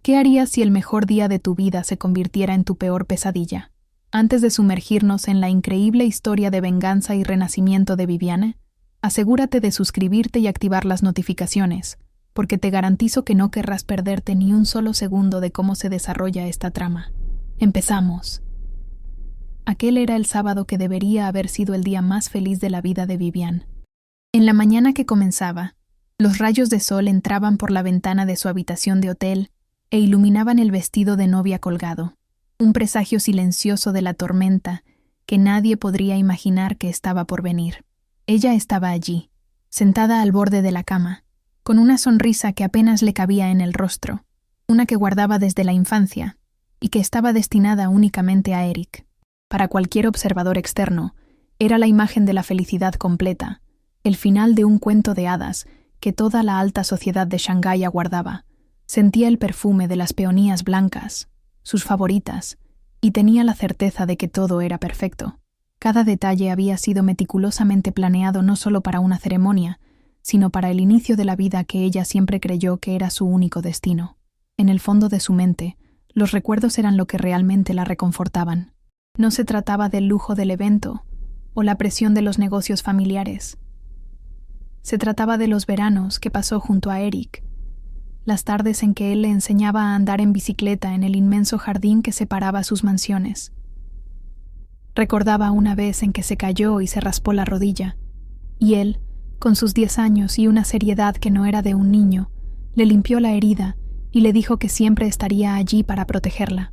¿Qué harías si el mejor día de tu vida se convirtiera en tu peor pesadilla? Antes de sumergirnos en la increíble historia de venganza y renacimiento de Viviane, asegúrate de suscribirte y activar las notificaciones, porque te garantizo que no querrás perderte ni un solo segundo de cómo se desarrolla esta trama. Empezamos. Aquel era el sábado que debería haber sido el día más feliz de la vida de Viviane. En la mañana que comenzaba, los rayos de sol entraban por la ventana de su habitación de hotel e iluminaban el vestido de novia colgado, un presagio silencioso de la tormenta que nadie podría imaginar que estaba por venir. Ella estaba allí, sentada al borde de la cama, con una sonrisa que apenas le cabía en el rostro, una que guardaba desde la infancia y que estaba destinada únicamente a Eric. Para cualquier observador externo, era la imagen de la felicidad completa, el final de un cuento de hadas que toda la alta sociedad de Shanghái aguardaba. Sentía el perfume de las peonías blancas, sus favoritas, y tenía la certeza de que todo era perfecto. Cada detalle había sido meticulosamente planeado no solo para una ceremonia, sino para el inicio de la vida que ella siempre creyó que era su único destino. En el fondo de su mente, los recuerdos eran lo que realmente la reconfortaban. No se trataba del lujo del evento o la presión de los negocios familiares. Se trataba de los veranos que pasó junto a Eric, las tardes en que él le enseñaba a andar en bicicleta en el inmenso jardín que separaba sus mansiones. Recordaba una vez en que se cayó y se raspó la rodilla, y él, con sus 10 años y una seriedad que no era de un niño, le limpió la herida y le dijo que siempre estaría allí para protegerla.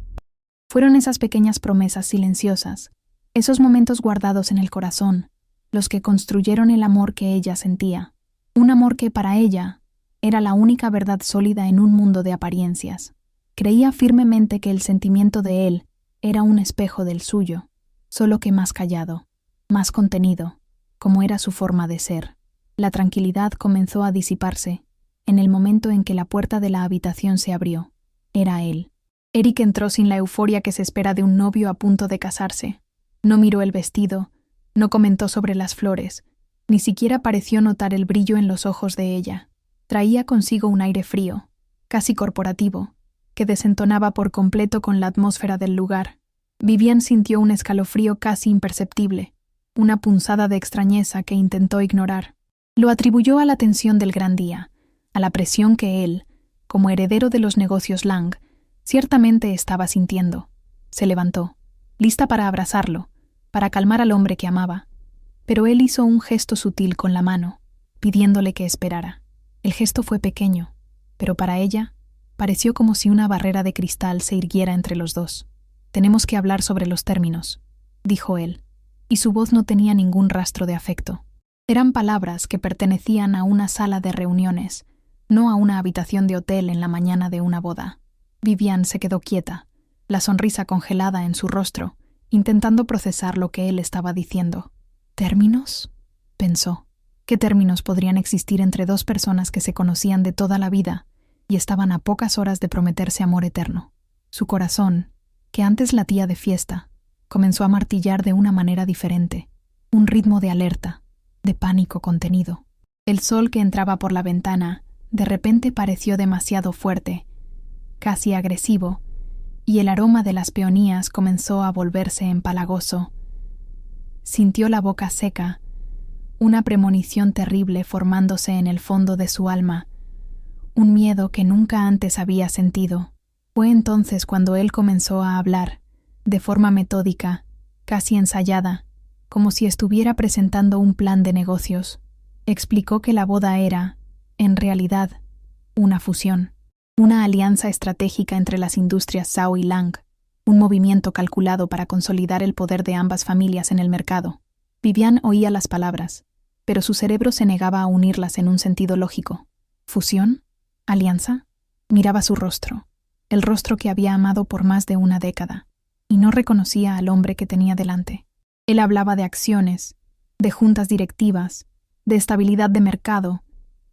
Fueron esas pequeñas promesas silenciosas, esos momentos guardados en el corazón, los que construyeron el amor que ella sentía, un amor que para ella era la única verdad sólida en un mundo de apariencias. Creía firmemente que el sentimiento de él era un espejo del suyo, solo que más callado, más contenido, como era su forma de ser. La tranquilidad comenzó a disiparse en el momento en que la puerta de la habitación se abrió. Era él. Eric entró sin la euforia que se espera de un novio a punto de casarse. No miró el vestido, no comentó sobre las flores, ni siquiera pareció notar el brillo en los ojos de ella. Traía consigo un aire frío, casi corporativo, que desentonaba por completo con la atmósfera del lugar. Viviane sintió un escalofrío casi imperceptible, una punzada de extrañeza que intentó ignorar. Lo atribuyó a la tensión del gran día, a la presión que él, como heredero de los negocios Lang, ciertamente estaba sintiendo. Se levantó, lista para abrazarlo, para calmar al hombre que amaba, pero él hizo un gesto sutil con la mano, pidiéndole que esperara. El gesto fue pequeño, pero para ella pareció como si una barrera de cristal se irguiera entre los dos. «Tenemos que hablar sobre los términos», dijo él, y su voz no tenía ningún rastro de afecto. Eran palabras que pertenecían a una sala de reuniones, no a una habitación de hotel en la mañana de una boda. Viviane se quedó quieta, la sonrisa congelada en su rostro, intentando procesar lo que él estaba diciendo. «¿Términos?», pensó. ¿Qué términos podrían existir entre dos personas que se conocían de toda la vida y estaban a pocas horas de prometerse amor eterno? Su corazón, que antes latía de fiesta, comenzó a martillar de una manera diferente, un ritmo de alerta, de pánico contenido. El sol que entraba por la ventana de repente pareció demasiado fuerte, casi agresivo, y el aroma de las peonías comenzó a volverse empalagoso. Sintió la boca seca, una premonición terrible formándose en el fondo de su alma, un miedo que nunca antes había sentido. Fue entonces cuando él comenzó a hablar, de forma metódica, casi ensayada, como si estuviera presentando un plan de negocios. Explicó que la boda era, en realidad, una fusión, una alianza estratégica entre las industrias Zhao y Lang, un movimiento calculado para consolidar el poder de ambas familias en el mercado. Viviane oía las palabras, pero su cerebro se negaba a unirlas en un sentido lógico. ¿Fusión? ¿Alianza? Miraba su rostro, el rostro que había amado por más de una década, y no reconocía al hombre que tenía delante. Él hablaba de acciones, de juntas directivas, de estabilidad de mercado,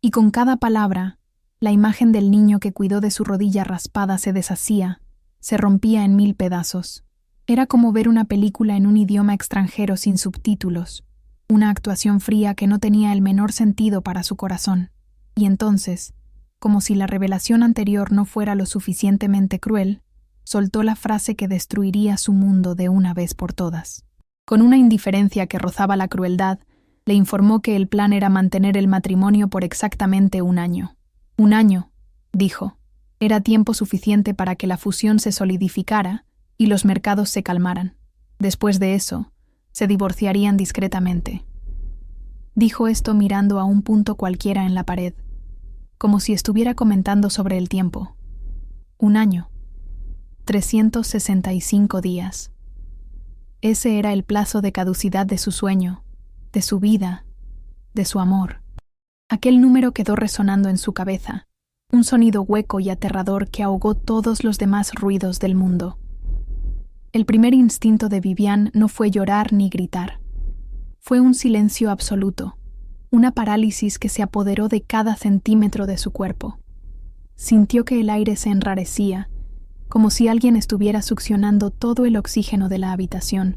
y con cada palabra, la imagen del niño que cuidó de su rodilla raspada se deshacía, se rompía en 1000 pedazos. Era como ver una película en un idioma extranjero sin subtítulos, una actuación fría que no tenía el menor sentido para su corazón. Y entonces, Como si la revelación anterior no fuera lo suficientemente cruel, soltó la frase que destruiría su mundo de una vez por todas. Con una indiferencia que rozaba la crueldad, le informó que el plan era mantener el matrimonio por exactamente 1 año. 1 año, dijo. Era tiempo suficiente para que la fusión se solidificara y los mercados se calmaran. Después de eso, se divorciarían discretamente. Dijo esto mirando a un punto cualquiera en la pared, como si estuviera comentando sobre el tiempo. 1 año. 365 días. Ese era el plazo de caducidad de su sueño, de su vida, de su amor. Aquel número quedó resonando en su cabeza, un sonido hueco y aterrador que ahogó todos los demás ruidos del mundo. El primer instinto de Vivian no fue llorar ni gritar. Fue un silencio absoluto, una parálisis que se apoderó de cada centímetro de su cuerpo. Sintió que el aire se enrarecía, como si alguien estuviera succionando todo el oxígeno de la habitación.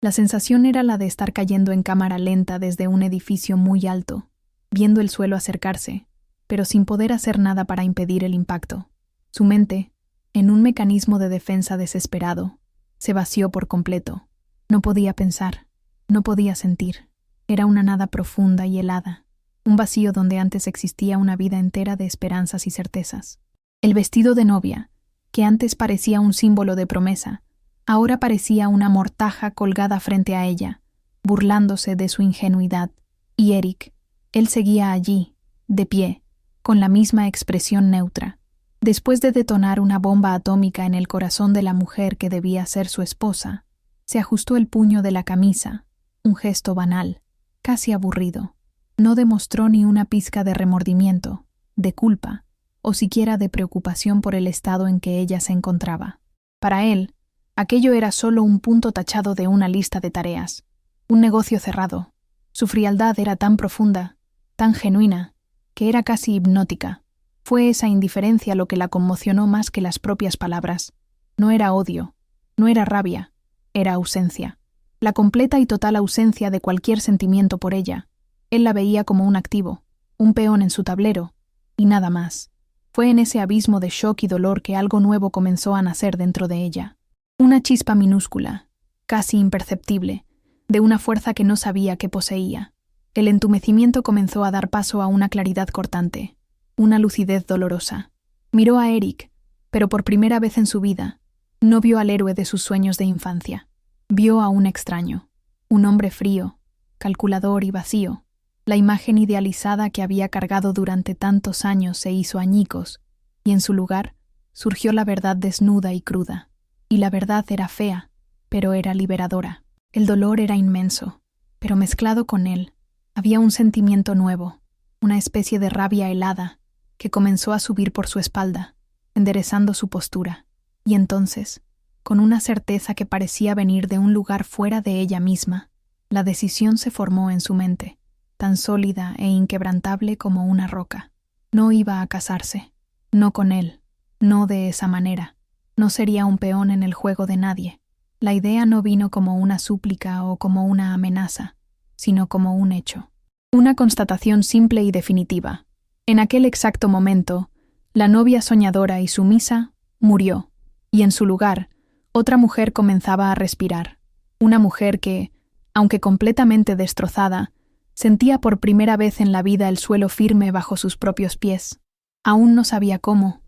La sensación era la de estar cayendo en cámara lenta desde un edificio muy alto, viendo el suelo acercarse, pero sin poder hacer nada para impedir el impacto. Su mente, en un mecanismo de defensa desesperado, se vació por completo. No podía pensar, no podía sentir. Era una nada profunda y helada, un vacío donde antes existía una vida entera de esperanzas y certezas. El vestido de novia, que antes parecía un símbolo de promesa, ahora parecía una mortaja colgada frente a ella, burlándose de su ingenuidad. Y Eric, él seguía allí, de pie, con la misma expresión neutra. Después de detonar una bomba atómica en el corazón de la mujer que debía ser su esposa, se ajustó el puño de la camisa, un gesto banal, casi aburrido. No demostró ni una pizca de remordimiento, de culpa, o siquiera de preocupación por el estado en que ella se encontraba. Para él, aquello era solo un punto tachado de una lista de tareas, un negocio cerrado. Su frialdad era tan profunda, tan genuina, que era casi hipnótica. Fue esa indiferencia lo que la conmocionó más que las propias palabras. No era odio, no era rabia, era ausencia. La completa y total ausencia de cualquier sentimiento por ella. Él la veía como un activo, un peón en su tablero, y nada más. Fue en ese abismo de shock y dolor que algo nuevo comenzó a nacer dentro de ella. Una chispa minúscula, casi imperceptible, de una fuerza que no sabía que poseía. El entumecimiento comenzó a dar paso a una claridad cortante, una lucidez dolorosa. Miró a Eric, pero por primera vez en su vida, no vio al héroe de sus sueños de infancia. Vio a un extraño, un hombre frío, calculador y vacío. La imagen idealizada que había cargado durante tantos años se hizo añicos, y en su lugar surgió la verdad desnuda y cruda. Y la verdad era fea, pero era liberadora. El dolor era inmenso, pero mezclado con él, había un sentimiento nuevo, una especie de rabia helada, que comenzó a subir por su espalda, enderezando su postura. Y entonces, con una certeza que parecía venir de un lugar fuera de ella misma, la decisión se formó en su mente, tan sólida e inquebrantable como una roca. No iba a casarse, no con él, no de esa manera. No sería un peón en el juego de nadie. La idea no vino como una súplica o como una amenaza, sino como un hecho. Una constatación simple y definitiva. En aquel exacto momento, la novia soñadora y sumisa murió, y en su lugar, otra mujer comenzaba a respirar. Una mujer que, aunque completamente destrozada, sentía por primera vez en la vida el suelo firme bajo sus propios pies. Aún no sabía cómo,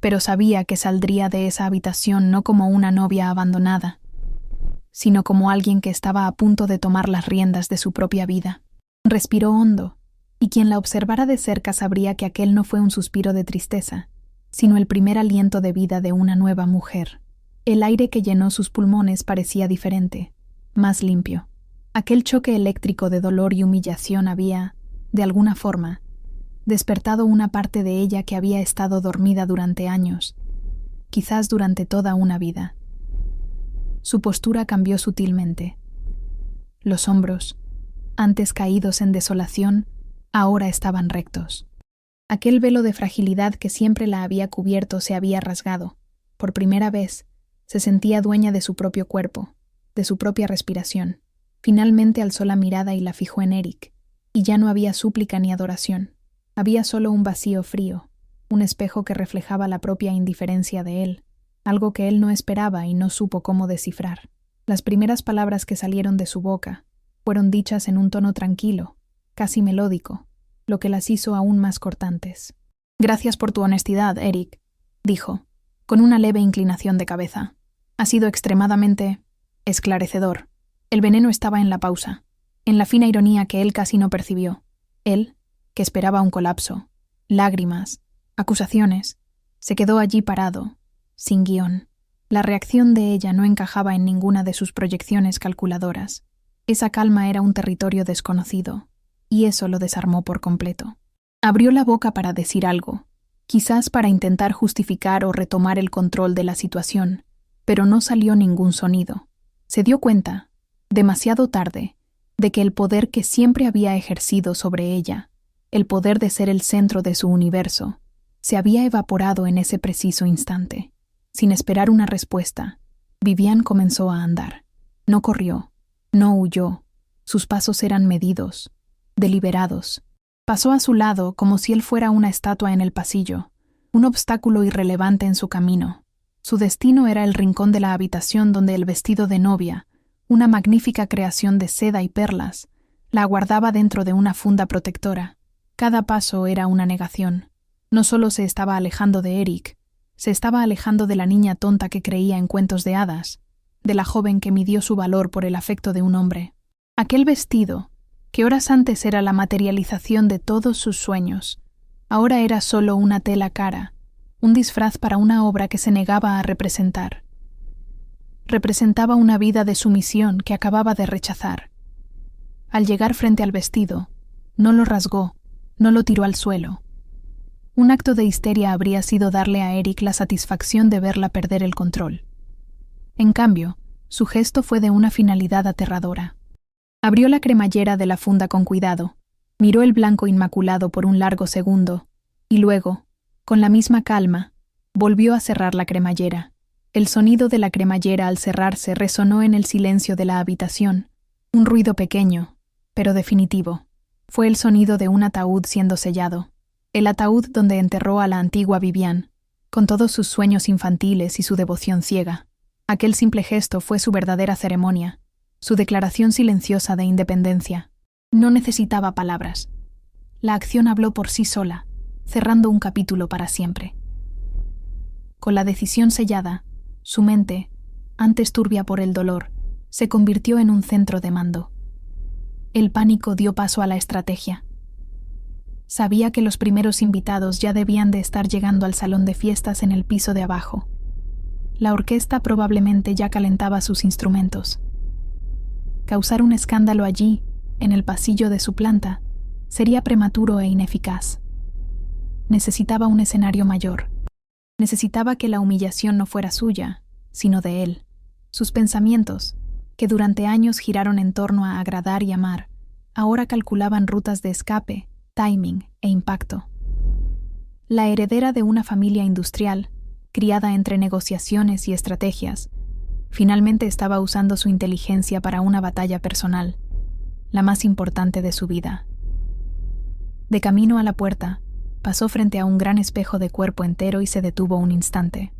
pero sabía que saldría de esa habitación no como una novia abandonada, sino como alguien que estaba a punto de tomar las riendas de su propia vida. Respiró hondo, y quien la observara de cerca sabría que aquel no fue un suspiro de tristeza, sino el primer aliento de vida de una nueva mujer. El aire que llenó sus pulmones parecía diferente, más limpio. Aquel choque eléctrico de dolor y humillación había, de alguna forma, despertado una parte de ella que había estado dormida durante años, quizás durante toda una vida. Su postura cambió sutilmente. Los hombros, antes caídos en desolación, ahora estaban rectos. Aquel velo de fragilidad que siempre la había cubierto se había rasgado. Por primera vez, se sentía dueña de su propio cuerpo, de su propia respiración. Finalmente alzó la mirada y la fijó en Eric, y ya no había súplica ni adoración. Había solo un vacío frío, un espejo que reflejaba la propia indiferencia de él, algo que él no esperaba y no supo cómo descifrar. Las primeras palabras que salieron de su boca fueron dichas en un tono tranquilo, casi melódico, lo que las hizo aún más cortantes. «Gracias por tu honestidad, Eric», dijo, con una leve inclinación de cabeza. «Ha sido extremadamente esclarecedor». El veneno estaba en la pausa, en la fina ironía que él casi no percibió. Él, que esperaba un colapso, lágrimas, acusaciones, se quedó allí parado, sin guión. La reacción de ella no encajaba en ninguna de sus proyecciones calculadoras. Esa calma era un territorio desconocido, y eso lo desarmó por completo. Abrió la boca para decir algo, quizás para intentar justificar o retomar el control de la situación, pero no salió ningún sonido. Se dio cuenta, demasiado tarde, de que el poder que siempre había ejercido sobre ella, el poder de ser el centro de su universo, se había evaporado en ese preciso instante. Sin esperar una respuesta, Vivian comenzó a andar. No corrió, no huyó. Sus pasos eran medidos, deliberados. Pasó a su lado como si él fuera una estatua en el pasillo, un obstáculo irrelevante en su camino. Su destino era el rincón de la habitación donde el vestido de novia, una magnífica creación de seda y perlas, la guardaba dentro de una funda protectora. Cada paso era una negación. No solo se estaba alejando de Eric, se estaba alejando de la niña tonta que creía en cuentos de hadas, de la joven que midió su valor por el afecto de un hombre. Aquel vestido, que horas antes era la materialización de todos sus sueños, ahora era solo una tela cara, un disfraz para una obra que se negaba a representar. Representaba una vida de sumisión que acababa de rechazar. Al llegar frente al vestido, no lo rasgó, no lo tiró al suelo. Un acto de histeria habría sido darle a Eric la satisfacción de verla perder el control. En cambio, su gesto fue de una finalidad aterradora. Abrió la cremallera de la funda con cuidado, miró el blanco inmaculado por un largo segundo, y luego, con la misma calma, volvió a cerrar la cremallera. El sonido de la cremallera al cerrarse resonó en el silencio de la habitación, un ruido pequeño, pero definitivo. Fue el sonido de un ataúd siendo sellado. El ataúd donde enterró a la antigua Vivian, con todos sus sueños infantiles y su devoción ciega. Aquel simple gesto fue su verdadera ceremonia, su declaración silenciosa de independencia. No necesitaba palabras. La acción habló por sí sola, cerrando un capítulo para siempre. Con la decisión sellada, su mente, antes turbia por el dolor, se convirtió en un centro de mando. El pánico dio paso a la estrategia. Sabía que los primeros invitados ya debían de estar llegando al salón de fiestas en el piso de abajo. La orquesta probablemente ya calentaba sus instrumentos. Causar un escándalo allí, en el pasillo de su planta, sería prematuro e ineficaz. Necesitaba un escenario mayor. Necesitaba que la humillación no fuera suya, sino de él. Sus pensamientos, que durante años giraron en torno a agradar y amar, ahora calculaban rutas de escape, timing e impacto. La heredera de una familia industrial, criada entre negociaciones y estrategias, finalmente estaba usando su inteligencia para una batalla personal, la más importante de su vida. De camino a la puerta, pasó frente a un gran espejo de cuerpo entero y se detuvo un instante.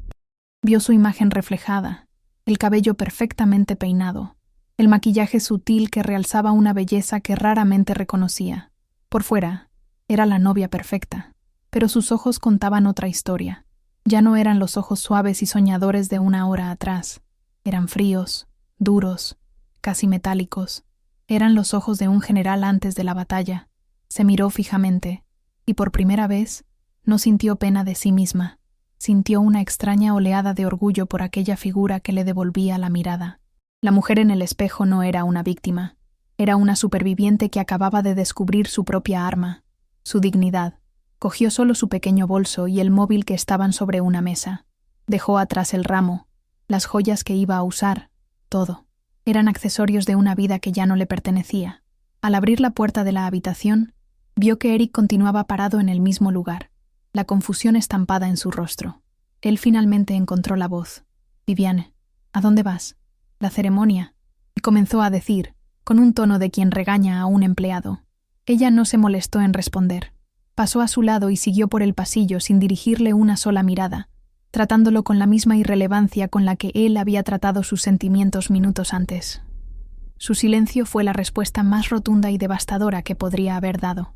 Vio su imagen reflejada, el cabello perfectamente peinado, el maquillaje sutil que realzaba una belleza que raramente reconocía. Por fuera, era la novia perfecta, pero sus ojos contaban otra historia. Ya no eran los ojos suaves y soñadores de una hora atrás. Eran fríos, duros, casi metálicos. Eran los ojos de un general antes de la batalla. Se miró fijamente, y por primera vez no sintió pena de sí misma. Sintió una extraña oleada de orgullo por aquella figura que le devolvía la mirada. La mujer en el espejo no era una víctima. Era una superviviente que acababa de descubrir su propia arma, su dignidad. Cogió solo su pequeño bolso y el móvil que estaban sobre una mesa. Dejó atrás el ramo, las joyas que iba a usar, todo. Eran accesorios de una vida que ya no le pertenecía. Al abrir la puerta de la habitación, vio que Eric continuaba parado en el mismo lugar, la confusión estampada en su rostro. Él finalmente encontró la voz. «Viviane, ¿a dónde vas?» «La ceremonia», y comenzó a decir, con un tono de quien regaña a un empleado. Ella no se molestó en responder. Pasó a su lado y siguió por el pasillo sin dirigirle una sola mirada, tratándolo con la misma irrelevancia con la que él había tratado sus sentimientos minutos antes. Su silencio fue la respuesta más rotunda y devastadora que podría haber dado.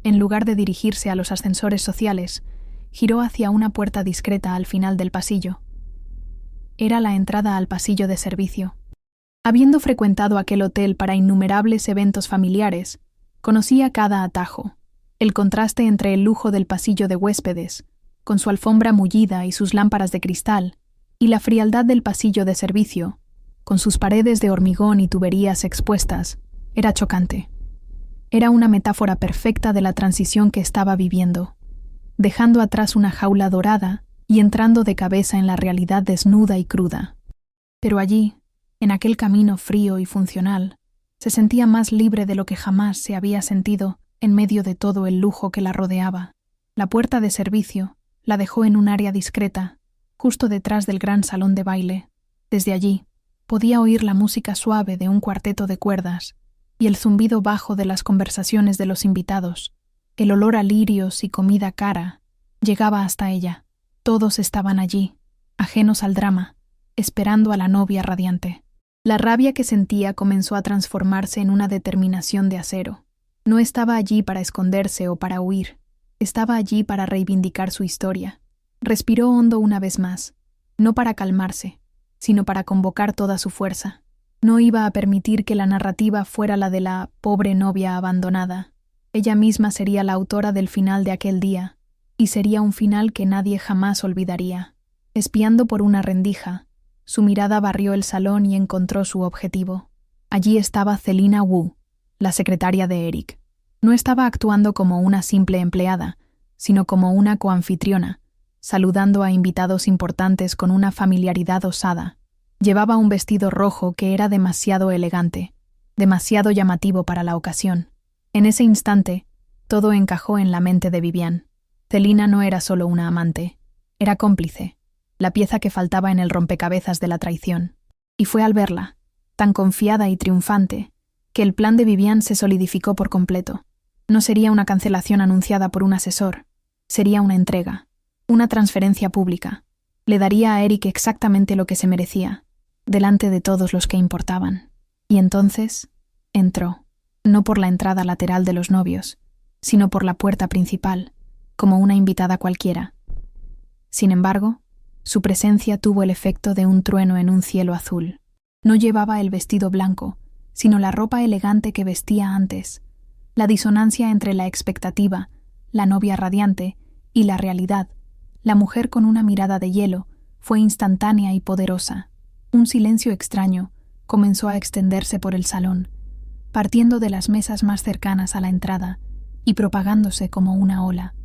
En lugar de dirigirse a los ascensores sociales, giró hacia una puerta discreta al final del pasillo. Era la entrada al pasillo de servicio. Habiendo frecuentado aquel hotel para innumerables eventos familiares, conocía cada atajo, el contraste entre el lujo del pasillo de huéspedes, con su alfombra mullida y sus lámparas de cristal, y la frialdad del pasillo de servicio, con sus paredes de hormigón y tuberías expuestas, era chocante. Era una metáfora perfecta de la transición que estaba viviendo, dejando atrás una jaula dorada y entrando de cabeza en la realidad desnuda y cruda. Pero allí, en aquel camino frío y funcional, se sentía más libre de lo que jamás se había sentido en medio de todo el lujo que la rodeaba. La puerta de servicio la dejó en un área discreta, justo detrás del gran salón de baile. Desde allí, podía oír la música suave de un cuarteto de cuerdas y el zumbido bajo de las conversaciones de los invitados. El olor a lirios y comida cara llegaba hasta ella. Todos estaban allí, ajenos al drama, esperando a la novia radiante. La rabia que sentía comenzó a transformarse en una determinación de acero. No estaba allí para esconderse o para huir. Estaba allí para reivindicar su historia. Respiró hondo una vez más, no para calmarse, sino para convocar toda su fuerza. No iba a permitir que la narrativa fuera la de la pobre novia abandonada. Ella misma sería la autora del final de aquel día, y sería un final que nadie jamás olvidaría. Espiando por una rendija, su mirada barrió el salón y encontró su objetivo. Allí estaba Celina Wu, la secretaria de Eric. No estaba actuando como una simple empleada, sino como una coanfitriona, saludando a invitados importantes con una familiaridad osada. Llevaba un vestido rojo que era demasiado elegante, demasiado llamativo para la ocasión. En ese instante, todo encajó en la mente de Vivian. Celina no era solo una amante, era cómplice, la pieza que faltaba en el rompecabezas de la traición. Y fue al verla, tan confiada y triunfante, que el plan de Vivian se solidificó por completo. No sería una cancelación anunciada por un asesor, sería una entrega, una transferencia pública. Le daría a Eric exactamente lo que se merecía, delante de todos los que importaban. Y entonces, entró, no por la entrada lateral de los novios, sino por la puerta principal, como una invitada cualquiera. Sin embargo, su presencia tuvo el efecto de un trueno en un cielo azul. No llevaba el vestido blanco, sino la ropa elegante que vestía antes. La disonancia entre la expectativa, la novia radiante, y la realidad, la mujer con una mirada de hielo, fue instantánea y poderosa. Un silencio extraño comenzó a extenderse por el salón, partiendo de las mesas más cercanas a la entrada y propagándose como una ola.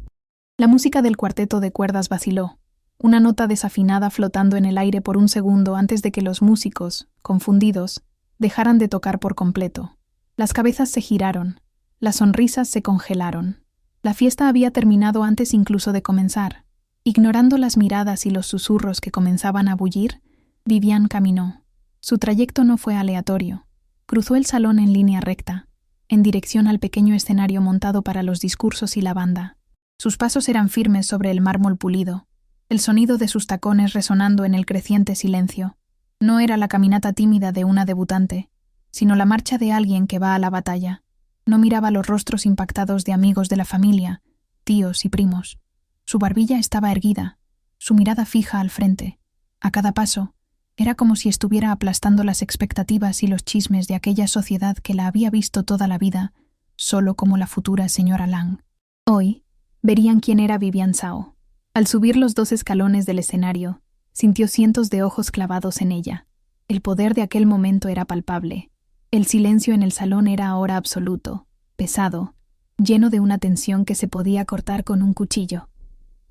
La música del cuarteto de cuerdas vaciló, una nota desafinada flotando en el aire por un segundo antes de que los músicos, confundidos, dejaran de tocar por completo. Las cabezas se giraron, las sonrisas se congelaron. La fiesta había terminado antes incluso de comenzar. Ignorando las miradas y los susurros que comenzaban a bullir, Vivian caminó. Su trayecto no fue aleatorio. Cruzó el salón en línea recta, en dirección al pequeño escenario montado para los discursos y la banda. Sus pasos eran firmes sobre el mármol pulido, el sonido de sus tacones resonando en el creciente silencio. No era la caminata tímida de una debutante, sino la marcha de alguien que va a la batalla. No miraba los rostros impactados de amigos de la familia, tíos y primos. Su barbilla estaba erguida, su mirada fija al frente. A cada paso, era como si estuviera aplastando las expectativas y los chismes de aquella sociedad que la había visto toda la vida, solo como la futura señora Lang. Hoy, verían quién era Vivian Sao. Al subir los 2 escalones del escenario, sintió cientos de ojos clavados en ella. El poder de aquel momento era palpable. El silencio en el salón era ahora absoluto, pesado, lleno de una tensión que se podía cortar con un cuchillo.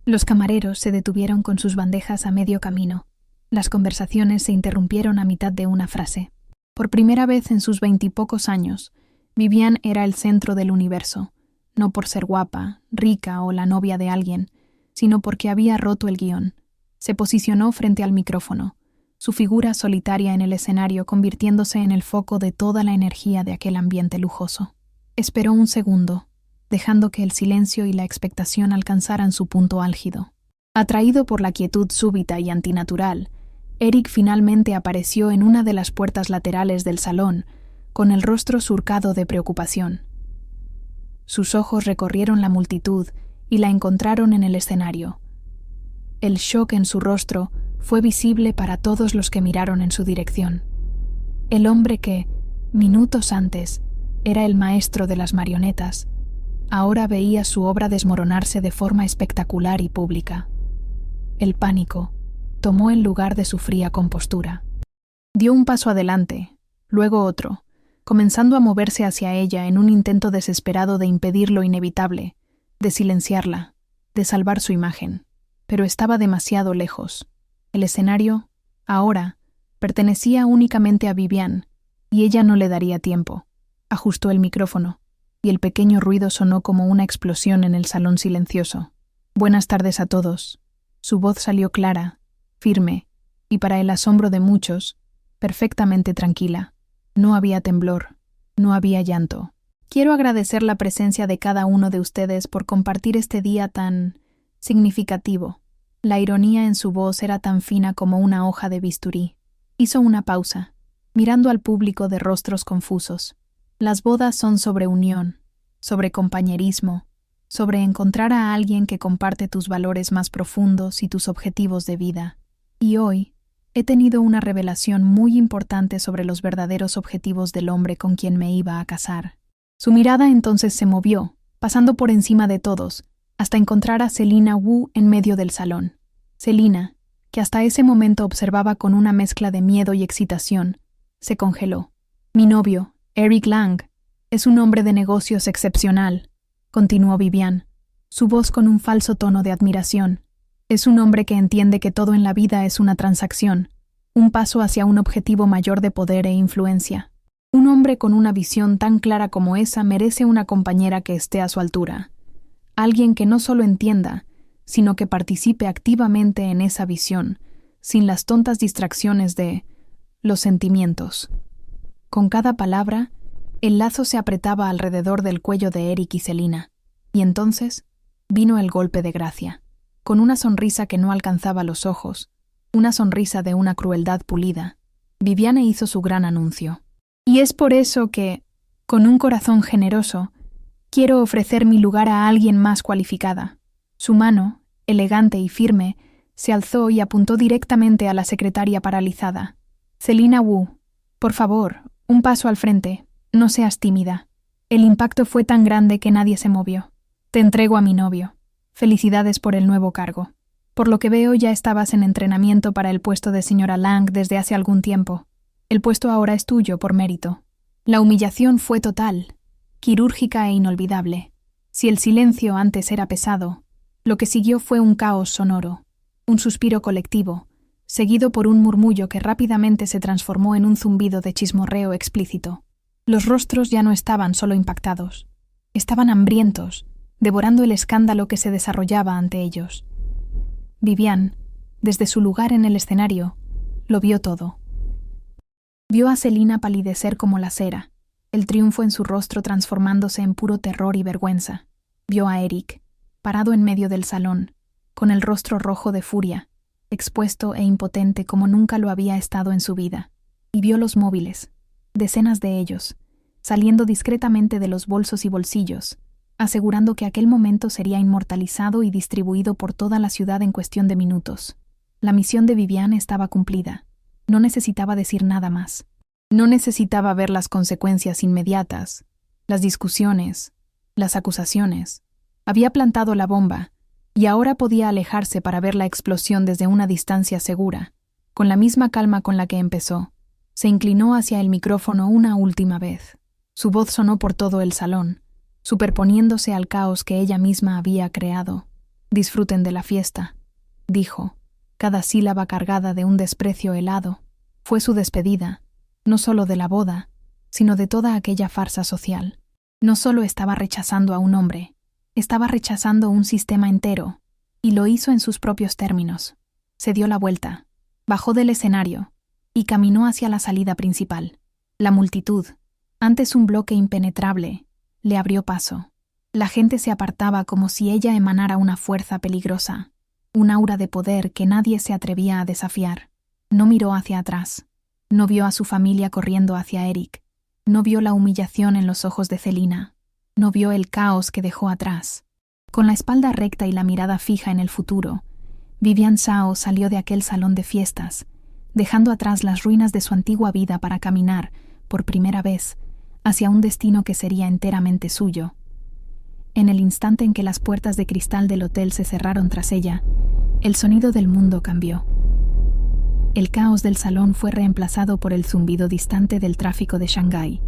Los camareros se detuvieron con sus bandejas a medio camino. Las conversaciones se interrumpieron a mitad de una frase. Por primera vez en sus 20 y pocos años, Vivian era el centro del universo, no por ser guapa, rica o la novia de alguien, sino porque había roto el guión. Se posicionó frente al micrófono, su figura solitaria en el escenario convirtiéndose en el foco de toda la energía de aquel ambiente lujoso. Esperó un segundo, dejando que el silencio y la expectación alcanzaran su punto álgido. Atraído por la quietud súbita y antinatural, Eric finalmente apareció en una de las puertas laterales del salón, con el rostro surcado de preocupación. Sus ojos recorrieron la multitud y la encontraron en el escenario. El shock en su rostro fue visible para todos los que miraron en su dirección. El hombre que, minutos antes, era el maestro de las marionetas, ahora veía su obra desmoronarse de forma espectacular y pública. El pánico tomó el lugar de su fría compostura. Dio un paso adelante, luego otro, comenzando a moverse hacia ella en un intento desesperado de impedir lo inevitable, de silenciarla, de salvar su imagen. Pero estaba demasiado lejos. El escenario, ahora, pertenecía únicamente a Vivian, y ella no le daría tiempo. Ajustó el micrófono, y el pequeño ruido sonó como una explosión en el salón silencioso. «Buenas tardes a todos». Su voz salió clara, firme, y para el asombro de muchos, perfectamente tranquila. No había temblor, no había llanto. «Quiero agradecer la presencia de cada uno de ustedes por compartir este día tan significativo». La ironía en su voz era tan fina como una hoja de bisturí. Hizo una pausa, mirando al público de rostros confusos. Las bodas son sobre unión, sobre compañerismo, sobre encontrar a alguien que comparte tus valores más profundos y tus objetivos de vida. Y hoy he tenido una revelación muy importante sobre los verdaderos objetivos del hombre con quien me iba a casar. Su mirada entonces se movió, pasando por encima de todos, hasta encontrar a Selina Wu en medio del salón. Selina, que hasta ese momento observaba con una mezcla de miedo y excitación, se congeló. «Mi novio, Eric Lang, es un hombre de negocios excepcional», continuó Vivian, su voz con un falso tono de admiración. «Es un hombre que entiende que todo en la vida es una transacción, un paso hacia un objetivo mayor de poder e influencia. Un hombre con una visión tan clara como esa merece una compañera que esté a su altura. Alguien que no solo entienda, sino que participe activamente en esa visión, sin las tontas distracciones de los sentimientos». Con cada palabra, el lazo se apretaba alrededor del cuello de Eric y Selina, y entonces vino el golpe de gracia. Con una sonrisa que no alcanzaba los ojos, una sonrisa de una crueldad pulida, Viviane hizo su gran anuncio. «Y es por eso que, con un corazón generoso, quiero ofrecer mi lugar a alguien más cualificada». Su mano, elegante y firme, se alzó y apuntó directamente a la secretaria paralizada. «Selina Wu, por favor, un paso al frente, no seas tímida». El impacto fue tan grande que nadie se movió. «Te entrego a mi novio. Felicidades por el nuevo cargo. Por lo que veo ya estabas en entrenamiento para el puesto de señora Lang desde hace algún tiempo. El puesto ahora es tuyo por mérito». La humillación fue total, quirúrgica e inolvidable. Si el silencio antes era pesado, lo que siguió fue un caos sonoro, un suspiro colectivo, seguido por un murmullo que rápidamente se transformó en un zumbido de chismorreo explícito. Los rostros ya no estaban solo impactados, estaban hambrientos, devorando el escándalo que se desarrollaba ante ellos. Vivian, desde su lugar en el escenario, lo vio todo. Vio a Selina palidecer como la cera, el triunfo en su rostro transformándose en puro terror y vergüenza. Vio a Eric, parado en medio del salón, con el rostro rojo de furia, expuesto e impotente como nunca lo había estado en su vida. Y vio los móviles, decenas de ellos, saliendo discretamente de los bolsos y bolsillos, asegurando que aquel momento sería inmortalizado y distribuido por toda la ciudad en cuestión de minutos. La misión de Vivian estaba cumplida. No necesitaba decir nada más. No necesitaba ver las consecuencias inmediatas, las discusiones, las acusaciones. Había plantado la bomba, y ahora podía alejarse para ver la explosión desde una distancia segura. Con la misma calma con la que empezó, se inclinó hacia el micrófono una última vez. Su voz sonó por todo el salón, superponiéndose al caos que ella misma había creado. «Disfruten de la fiesta», dijo, cada sílaba cargada de un desprecio helado. Fue su despedida, no solo de la boda, sino de toda aquella farsa social. No solo estaba rechazando a un hombre, estaba rechazando un sistema entero, y lo hizo en sus propios términos. Se dio la vuelta, bajó del escenario, y caminó hacia la salida principal. La multitud, antes un bloque impenetrable, le abrió paso. La gente se apartaba como si ella emanara una fuerza peligrosa, un aura de poder que nadie se atrevía a desafiar. No miró hacia atrás. No vio a su familia corriendo hacia Eric. No vio la humillación en los ojos de Celina. No vio el caos que dejó atrás. Con la espalda recta y la mirada fija en el futuro, Vivian Shao salió de aquel salón de fiestas, dejando atrás las ruinas de su antigua vida para caminar, por primera vez, hacia un destino que sería enteramente suyo. En el instante en que las puertas de cristal del hotel se cerraron tras ella, el sonido del mundo cambió. El caos del salón fue reemplazado por el zumbido distante del tráfico de Shanghái.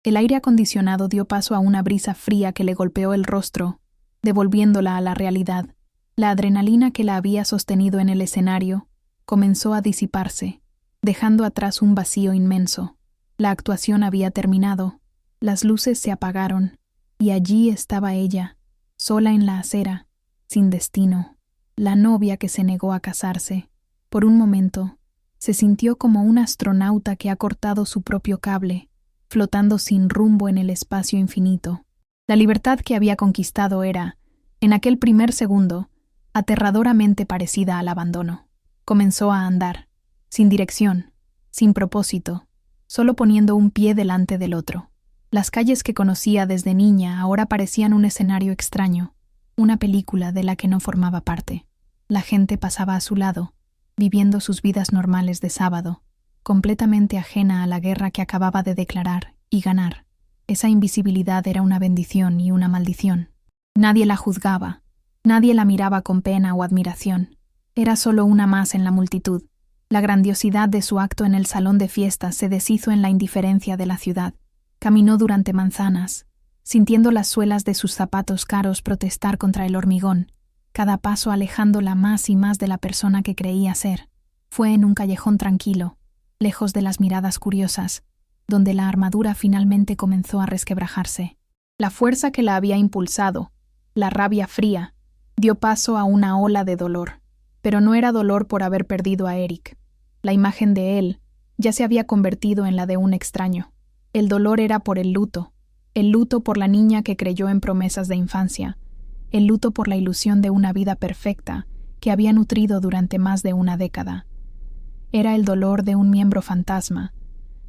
El aire acondicionado dio paso a una brisa fría que le golpeó el rostro, devolviéndola a la realidad. La adrenalina que la había sostenido en el escenario comenzó a disiparse, dejando atrás un vacío inmenso. La actuación había terminado, las luces se apagaron, y allí estaba ella, sola en la acera, sin destino, la novia que se negó a casarse. Por un momento, se sintió como un astronauta que ha cortado su propio cable, flotando sin rumbo en el espacio infinito. La libertad que había conquistado era, en aquel primer segundo, aterradoramente parecida al abandono. Comenzó a andar, sin dirección, sin propósito, solo poniendo un pie delante del otro. Las calles que conocía desde niña ahora parecían un escenario extraño, una película de la que no formaba parte. La gente pasaba a su lado, viviendo sus vidas normales de sábado, completamente ajena a la guerra que acababa de declarar y ganar. Esa invisibilidad era una bendición y una maldición. Nadie la juzgaba, nadie la miraba con pena o admiración. Era solo una más en la multitud. La grandiosidad de su acto en el salón de fiestas se deshizo en la indiferencia de la ciudad. Caminó durante manzanas, sintiendo las suelas de sus zapatos caros protestar contra el hormigón, cada paso alejándola más y más de la persona que creía ser. Fue en un callejón tranquilo, lejos de las miradas curiosas, donde la armadura finalmente comenzó a resquebrajarse. La fuerza que la había impulsado, la rabia fría, dio paso a una ola de dolor. Pero no era dolor por haber perdido a Eric. La imagen de él ya se había convertido en la de un extraño. El dolor era por el luto por la niña que creyó en promesas de infancia, el luto por la ilusión de una vida perfecta que había nutrido durante más de una década. Era el dolor de un miembro fantasma,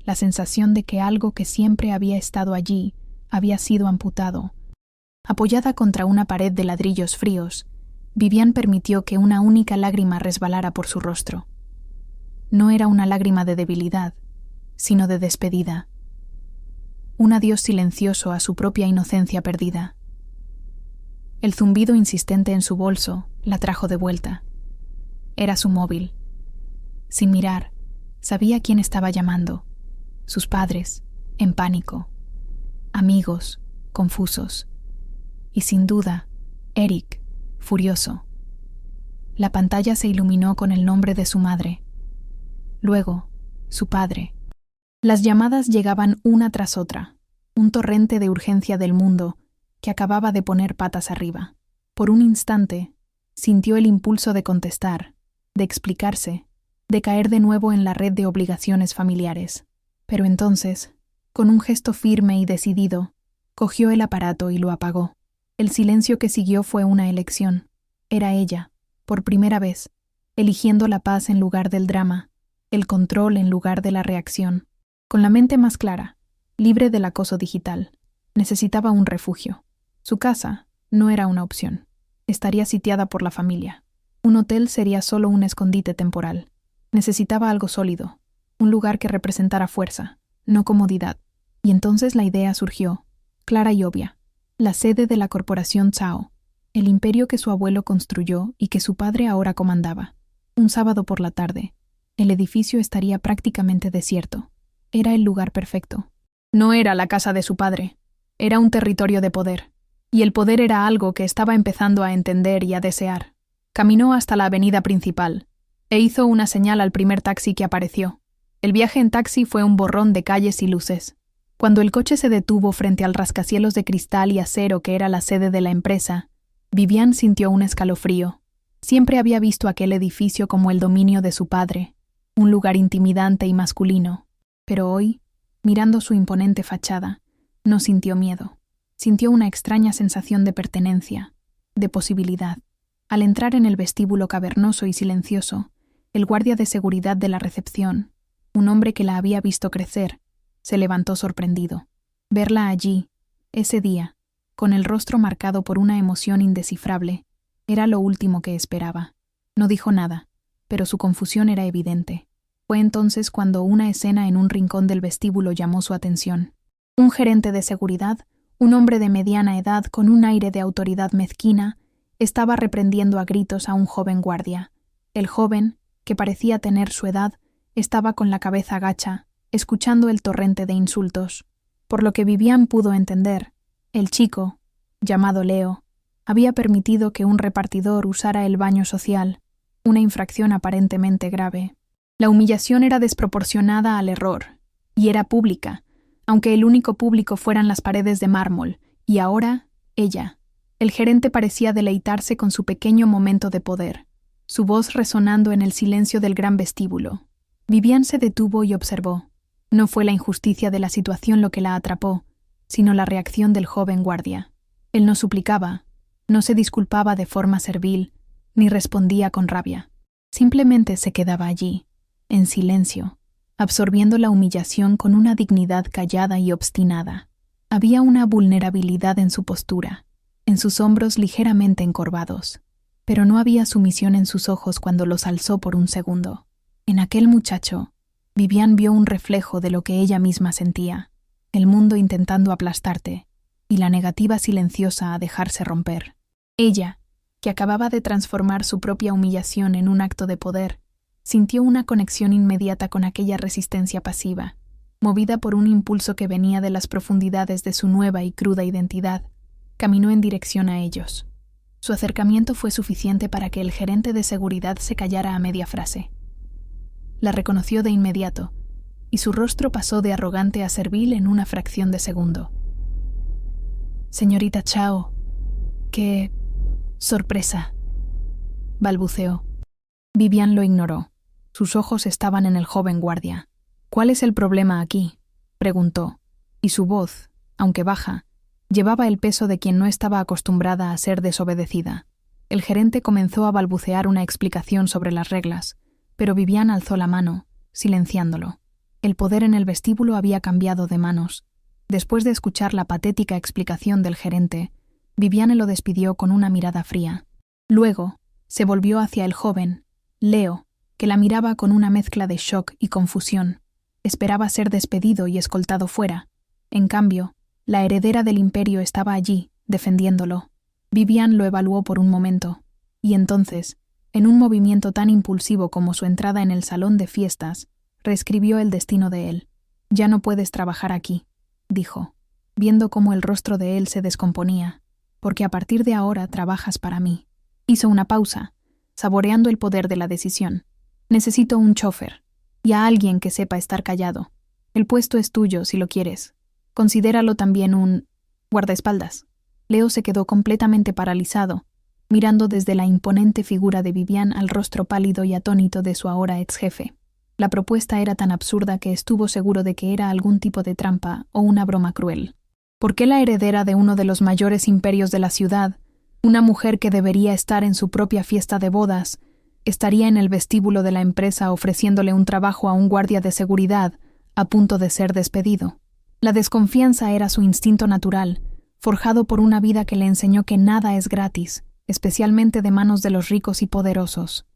la sensación de que algo que siempre había estado allí había sido amputado. Apoyada contra una pared de ladrillos fríos, Vivian permitió que una única lágrima resbalara por su rostro. No era una lágrima de debilidad, sino de despedida. Un adiós silencioso a su propia inocencia perdida. El zumbido insistente en su bolso la trajo de vuelta. Era su móvil. Sin mirar, sabía quién estaba llamando. Sus padres, en pánico. Amigos, confusos. Y sin duda, Eric, furioso. La pantalla se iluminó con el nombre de su madre. Luego, su padre. Las llamadas llegaban una tras otra, un torrente de urgencia del mundo que acababa de poner patas arriba. Por un instante, sintió el impulso de contestar, de explicarse, de caer de nuevo en la red de obligaciones familiares. Pero entonces, con un gesto firme y decidido, cogió el aparato y lo apagó. El silencio que siguió fue una elección. Era ella, por primera vez, eligiendo la paz en lugar del drama, el control en lugar de la reacción. Con la mente más clara, libre del acoso digital, necesitaba un refugio. Su casa no era una opción. Estaría sitiada por la familia. Un hotel sería solo un escondite temporal. Necesitaba algo sólido, un lugar que representara fuerza, no comodidad. Y entonces la idea surgió, clara y obvia. La sede de la corporación Zhao, el imperio que su abuelo construyó y que su padre ahora comandaba. Un sábado por la tarde, el edificio estaría prácticamente desierto. Era el lugar perfecto. No era la casa de su padre, era un territorio de poder. Y el poder era algo que estaba empezando a entender y a desear. Caminó hasta la avenida principal e hizo una señal al primer taxi que apareció. El viaje en taxi fue un borrón de calles y luces. Cuando el coche se detuvo frente al rascacielos de cristal y acero que era la sede de la empresa, Vivian sintió un escalofrío. Siempre había visto aquel edificio como el dominio de su padre, un lugar intimidante y masculino. Pero hoy, mirando su imponente fachada, no sintió miedo. Sintió una extraña sensación de pertenencia, de posibilidad. Al entrar en el vestíbulo cavernoso y silencioso, el guardia de seguridad de la recepción, un hombre que la había visto crecer, se levantó sorprendido. Verla allí, ese día, con el rostro marcado por una emoción indescifrable, era lo último que esperaba. No dijo nada, pero su confusión era evidente. Fue entonces cuando una escena en un rincón del vestíbulo llamó su atención. Un gerente de seguridad, un hombre de mediana edad con un aire de autoridad mezquina, estaba reprendiendo a gritos a un joven guardia. El joven, que parecía tener su edad, estaba con la cabeza gacha, escuchando el torrente de insultos. Por lo que Vivian pudo entender, el chico, llamado Leo, había permitido que un repartidor usara el baño social, una infracción aparentemente grave. La humillación era desproporcionada al error, y era pública, aunque el único público fueran las paredes de mármol, y ahora, ella. El gerente parecía deleitarse con su pequeño momento de poder, su voz resonando en el silencio del gran vestíbulo. Vivian se detuvo y observó. No fue la injusticia de la situación lo que la atrapó, sino la reacción del joven guardia. Él no suplicaba, no se disculpaba de forma servil, ni respondía con rabia. Simplemente se quedaba allí, en silencio, absorbiendo la humillación con una dignidad callada y obstinada. Había una vulnerabilidad en su postura, en sus hombros ligeramente encorvados, pero no había sumisión en sus ojos cuando los alzó por un segundo. En aquel muchacho, Vivian vio un reflejo de lo que ella misma sentía, el mundo intentando aplastarte, y la negativa silenciosa a dejarse romper. Ella, que acababa de transformar su propia humillación en un acto de poder, sintió una conexión inmediata con aquella resistencia pasiva, movida por un impulso que venía de las profundidades de su nueva y cruda identidad. Caminó en dirección a ellos. Su acercamiento fue suficiente para que el gerente de seguridad se callara a media frase. La reconoció de inmediato, y su rostro pasó de arrogante a servil en una fracción de segundo. «Señorita Chao, qué sorpresa», balbuceó. Vivian lo ignoró. Sus ojos estaban en el joven guardia. «¿Cuál es el problema aquí?», preguntó, y su voz, aunque baja, llevaba el peso de quien no estaba acostumbrada a ser desobedecida. El gerente comenzó a balbucear una explicación sobre las reglas, pero Vivian alzó la mano, silenciándolo. El poder en el vestíbulo había cambiado de manos. Después de escuchar la patética explicación del gerente, Vivian lo despidió con una mirada fría. Luego, se volvió hacia el joven, Leo, que la miraba con una mezcla de shock y confusión. Esperaba ser despedido y escoltado fuera. En cambio, la heredera del imperio estaba allí, defendiéndolo. Vivian lo evaluó por un momento, y entonces, en un movimiento tan impulsivo como su entrada en el salón de fiestas, reescribió el destino de él. «Ya no puedes trabajar aquí», dijo, viendo cómo el rostro de él se descomponía, «porque a partir de ahora trabajas para mí». Hizo una pausa, saboreando el poder de la decisión. «Necesito un chofer, y a alguien que sepa estar callado. El puesto es tuyo si lo quieres. Considéralo también un guardaespaldas». Leo se quedó completamente paralizado, mirando desde la imponente figura de Vivian al rostro pálido y atónito de su ahora ex jefe. La propuesta era tan absurda que estuvo seguro de que era algún tipo de trampa o una broma cruel. ¿Por qué la heredera de uno de los mayores imperios de la ciudad, una mujer que debería estar en su propia fiesta de bodas, estaría en el vestíbulo de la empresa ofreciéndole un trabajo a un guardia de seguridad a punto de ser despedido? La desconfianza era su instinto natural, forjado por una vida que le enseñó que nada es gratis, especialmente de manos de los ricos y poderosos.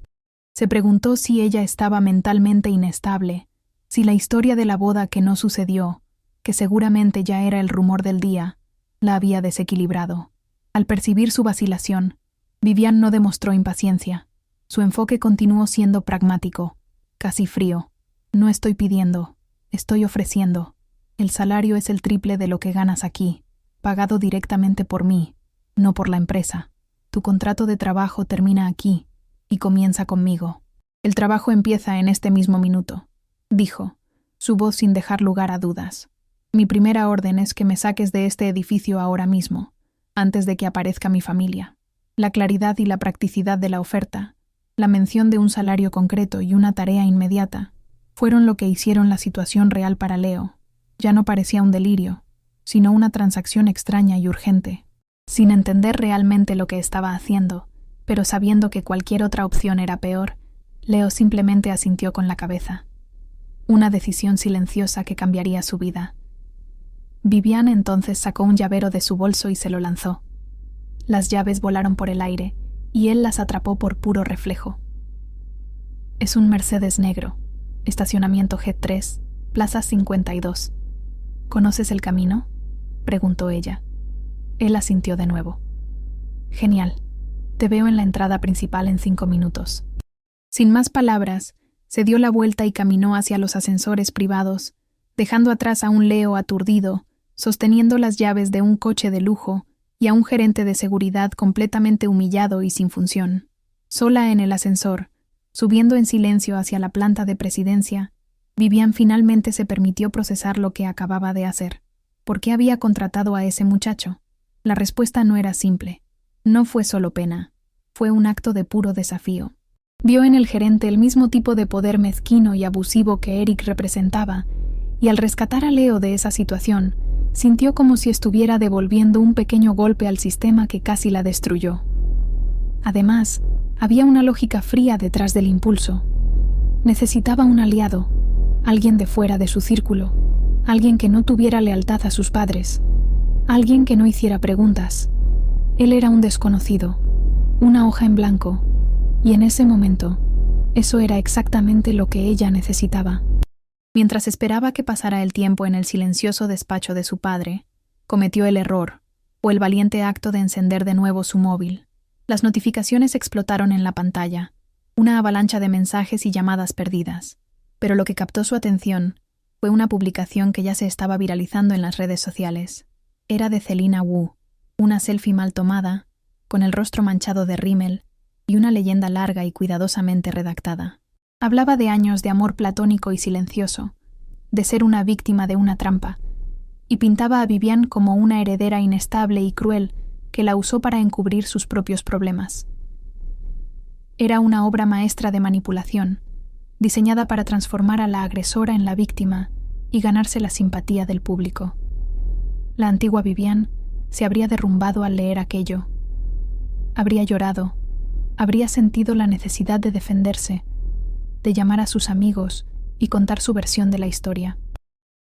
Se preguntó si ella estaba mentalmente inestable, si la historia de la boda que no sucedió, que seguramente ya era el rumor del día, la había desequilibrado. Al percibir su vacilación, Vivian no demostró impaciencia. Su enfoque continuó siendo pragmático, casi frío. «No estoy pidiendo, estoy ofreciendo. El salario es el triple de lo que ganas aquí, pagado directamente por mí, no por la empresa. Tu contrato de trabajo termina aquí y comienza conmigo. El trabajo empieza en este mismo minuto», dijo, su voz sin dejar lugar a dudas. «Mi primera orden es que me saques de este edificio ahora mismo, antes de que aparezca mi familia». La claridad y la practicidad de la oferta, la mención de un salario concreto y una tarea inmediata, fueron lo que hicieron la situación real para Leo. Ya no parecía un delirio, sino una transacción extraña y urgente. Sin entender realmente lo que estaba haciendo, pero sabiendo que cualquier otra opción era peor, Leo simplemente asintió con la cabeza. Una decisión silenciosa que cambiaría su vida. Viviane entonces sacó un llavero de su bolso y se lo lanzó. Las llaves volaron por el aire, y él las atrapó por puro reflejo. Es un Mercedes negro, estacionamiento G3, Plaza 52. ¿Conoces el camino?, preguntó ella. Él asintió de nuevo. Genial. Te veo en la entrada principal en 5 minutos. Sin más palabras, se dio la vuelta y caminó hacia los ascensores privados, dejando atrás a un Leo aturdido, sosteniendo las llaves de un coche de lujo y a un gerente de seguridad completamente humillado y sin función. Sola en el ascensor, subiendo en silencio hacia la planta de presidencia, Viviane finalmente se permitió procesar lo que acababa de hacer. ¿Por qué había contratado a ese muchacho? La respuesta no era simple. No fue solo pena. Fue un acto de puro desafío. Vio en el gerente el mismo tipo de poder mezquino y abusivo que Eric representaba, y al rescatar a Leo de esa situación, sintió como si estuviera devolviendo un pequeño golpe al sistema que casi la destruyó. Además, había una lógica fría detrás del impulso. Necesitaba un aliado, alguien de fuera de su círculo, alguien que no tuviera lealtad a sus padres, alguien que no hiciera preguntas. Él era un desconocido, una hoja en blanco, y en ese momento, eso era exactamente lo que ella necesitaba. Mientras esperaba que pasara el tiempo en el silencioso despacho de su padre, cometió el error, o el valiente acto de encender de nuevo su móvil. Las notificaciones explotaron en la pantalla, una avalancha de mensajes y llamadas perdidas, pero lo que captó su atención fue una publicación que ya se estaba viralizando en las redes sociales. Era de Celina Wu, una selfie mal tomada, con el rostro manchado de rímel y una leyenda larga y cuidadosamente redactada. Hablaba de años de amor platónico y silencioso, de ser una víctima de una trampa, y pintaba a Viviane como una heredera inestable y cruel que la usó para encubrir sus propios problemas. Era una obra maestra de manipulación, diseñada para transformar a la agresora en la víctima y ganarse la simpatía del público. La antigua Viviane se habría derrumbado al leer aquello. Habría llorado, habría sentido la necesidad de defenderse, de llamar a sus amigos y contar su versión de la historia.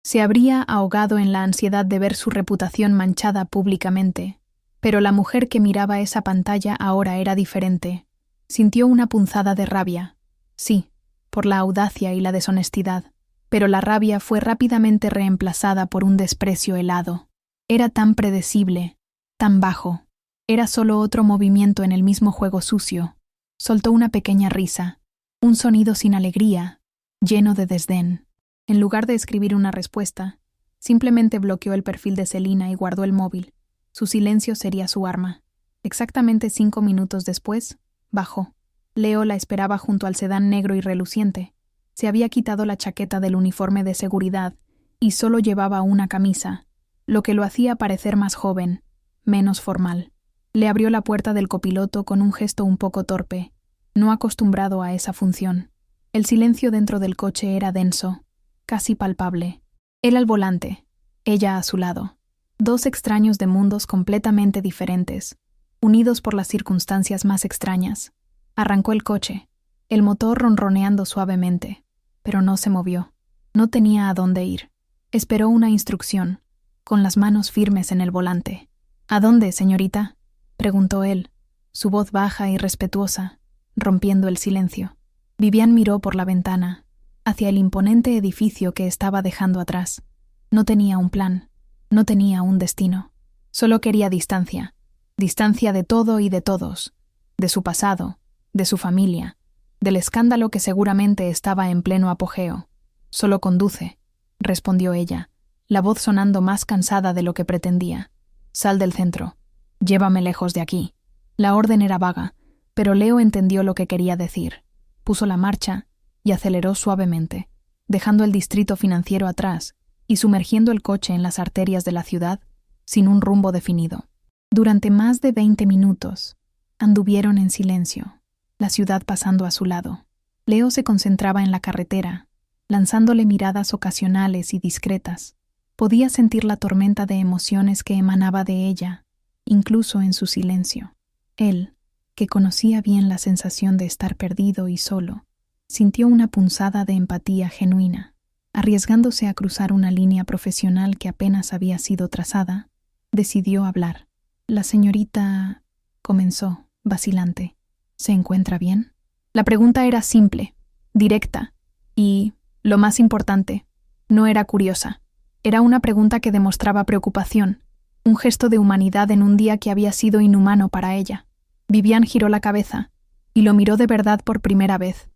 Se habría ahogado en la ansiedad de ver su reputación manchada públicamente, pero la mujer que miraba esa pantalla ahora era diferente. Sintió una punzada de rabia, sí, por la audacia y la deshonestidad, pero la rabia fue rápidamente reemplazada por un desprecio helado. Era tan predecible, tan bajo. Era solo otro movimiento en el mismo juego sucio. Soltó una pequeña risa, un sonido sin alegría, lleno de desdén. En lugar de escribir una respuesta, simplemente bloqueó el perfil de Celina y guardó el móvil. Su silencio sería su arma. Exactamente 5 minutos después, bajó. Leo la esperaba junto al sedán negro y reluciente. Se había quitado la chaqueta del uniforme de seguridad y solo llevaba una camisa, lo que lo hacía parecer más joven, menos formal. Le abrió la puerta del copiloto con un gesto un poco torpe, no acostumbrado a esa función. El silencio dentro del coche era denso, casi palpable. Él al volante, ella a su lado. 2 extraños de mundos completamente diferentes, unidos por las circunstancias más extrañas. Arrancó el coche, el motor ronroneando suavemente, pero no se movió. No tenía a dónde ir. Esperó una instrucción, con las manos firmes en el volante. ¿A dónde, señorita?, preguntó él, su voz baja y respetuosa, rompiendo el silencio. Viviane miró por la ventana, hacia el imponente edificio que estaba dejando atrás. No tenía un plan, no tenía un destino. Solo quería distancia. Distancia de todo y de todos, de su pasado, de su familia, del escándalo que seguramente estaba en pleno apogeo. Solo conduce, respondió ella, la voz sonando más cansada de lo que pretendía. Sal del centro. Llévame lejos de aquí. La orden era vaga, pero Leo entendió lo que quería decir. Puso la marcha y aceleró suavemente, dejando el distrito financiero atrás y sumergiendo el coche en las arterias de la ciudad, sin un rumbo definido. Durante más de 20 minutos, anduvieron en silencio, la ciudad pasando a su lado. Leo se concentraba en la carretera, lanzándole miradas ocasionales y discretas. Podía sentir la tormenta de emociones que emanaba de ella, incluso en su silencio. Él, que conocía bien la sensación de estar perdido y solo, sintió una punzada de empatía genuina. Arriesgándose a cruzar una línea profesional que apenas había sido trazada, decidió hablar. La señorita comenzó, vacilante. ¿Se encuentra bien? La pregunta era simple, directa, y, lo más importante, no era curiosa. Era una pregunta que demostraba preocupación, un gesto de humanidad en un día que había sido inhumano para ella. Vivian giró la cabeza y lo miró de verdad por primera vez,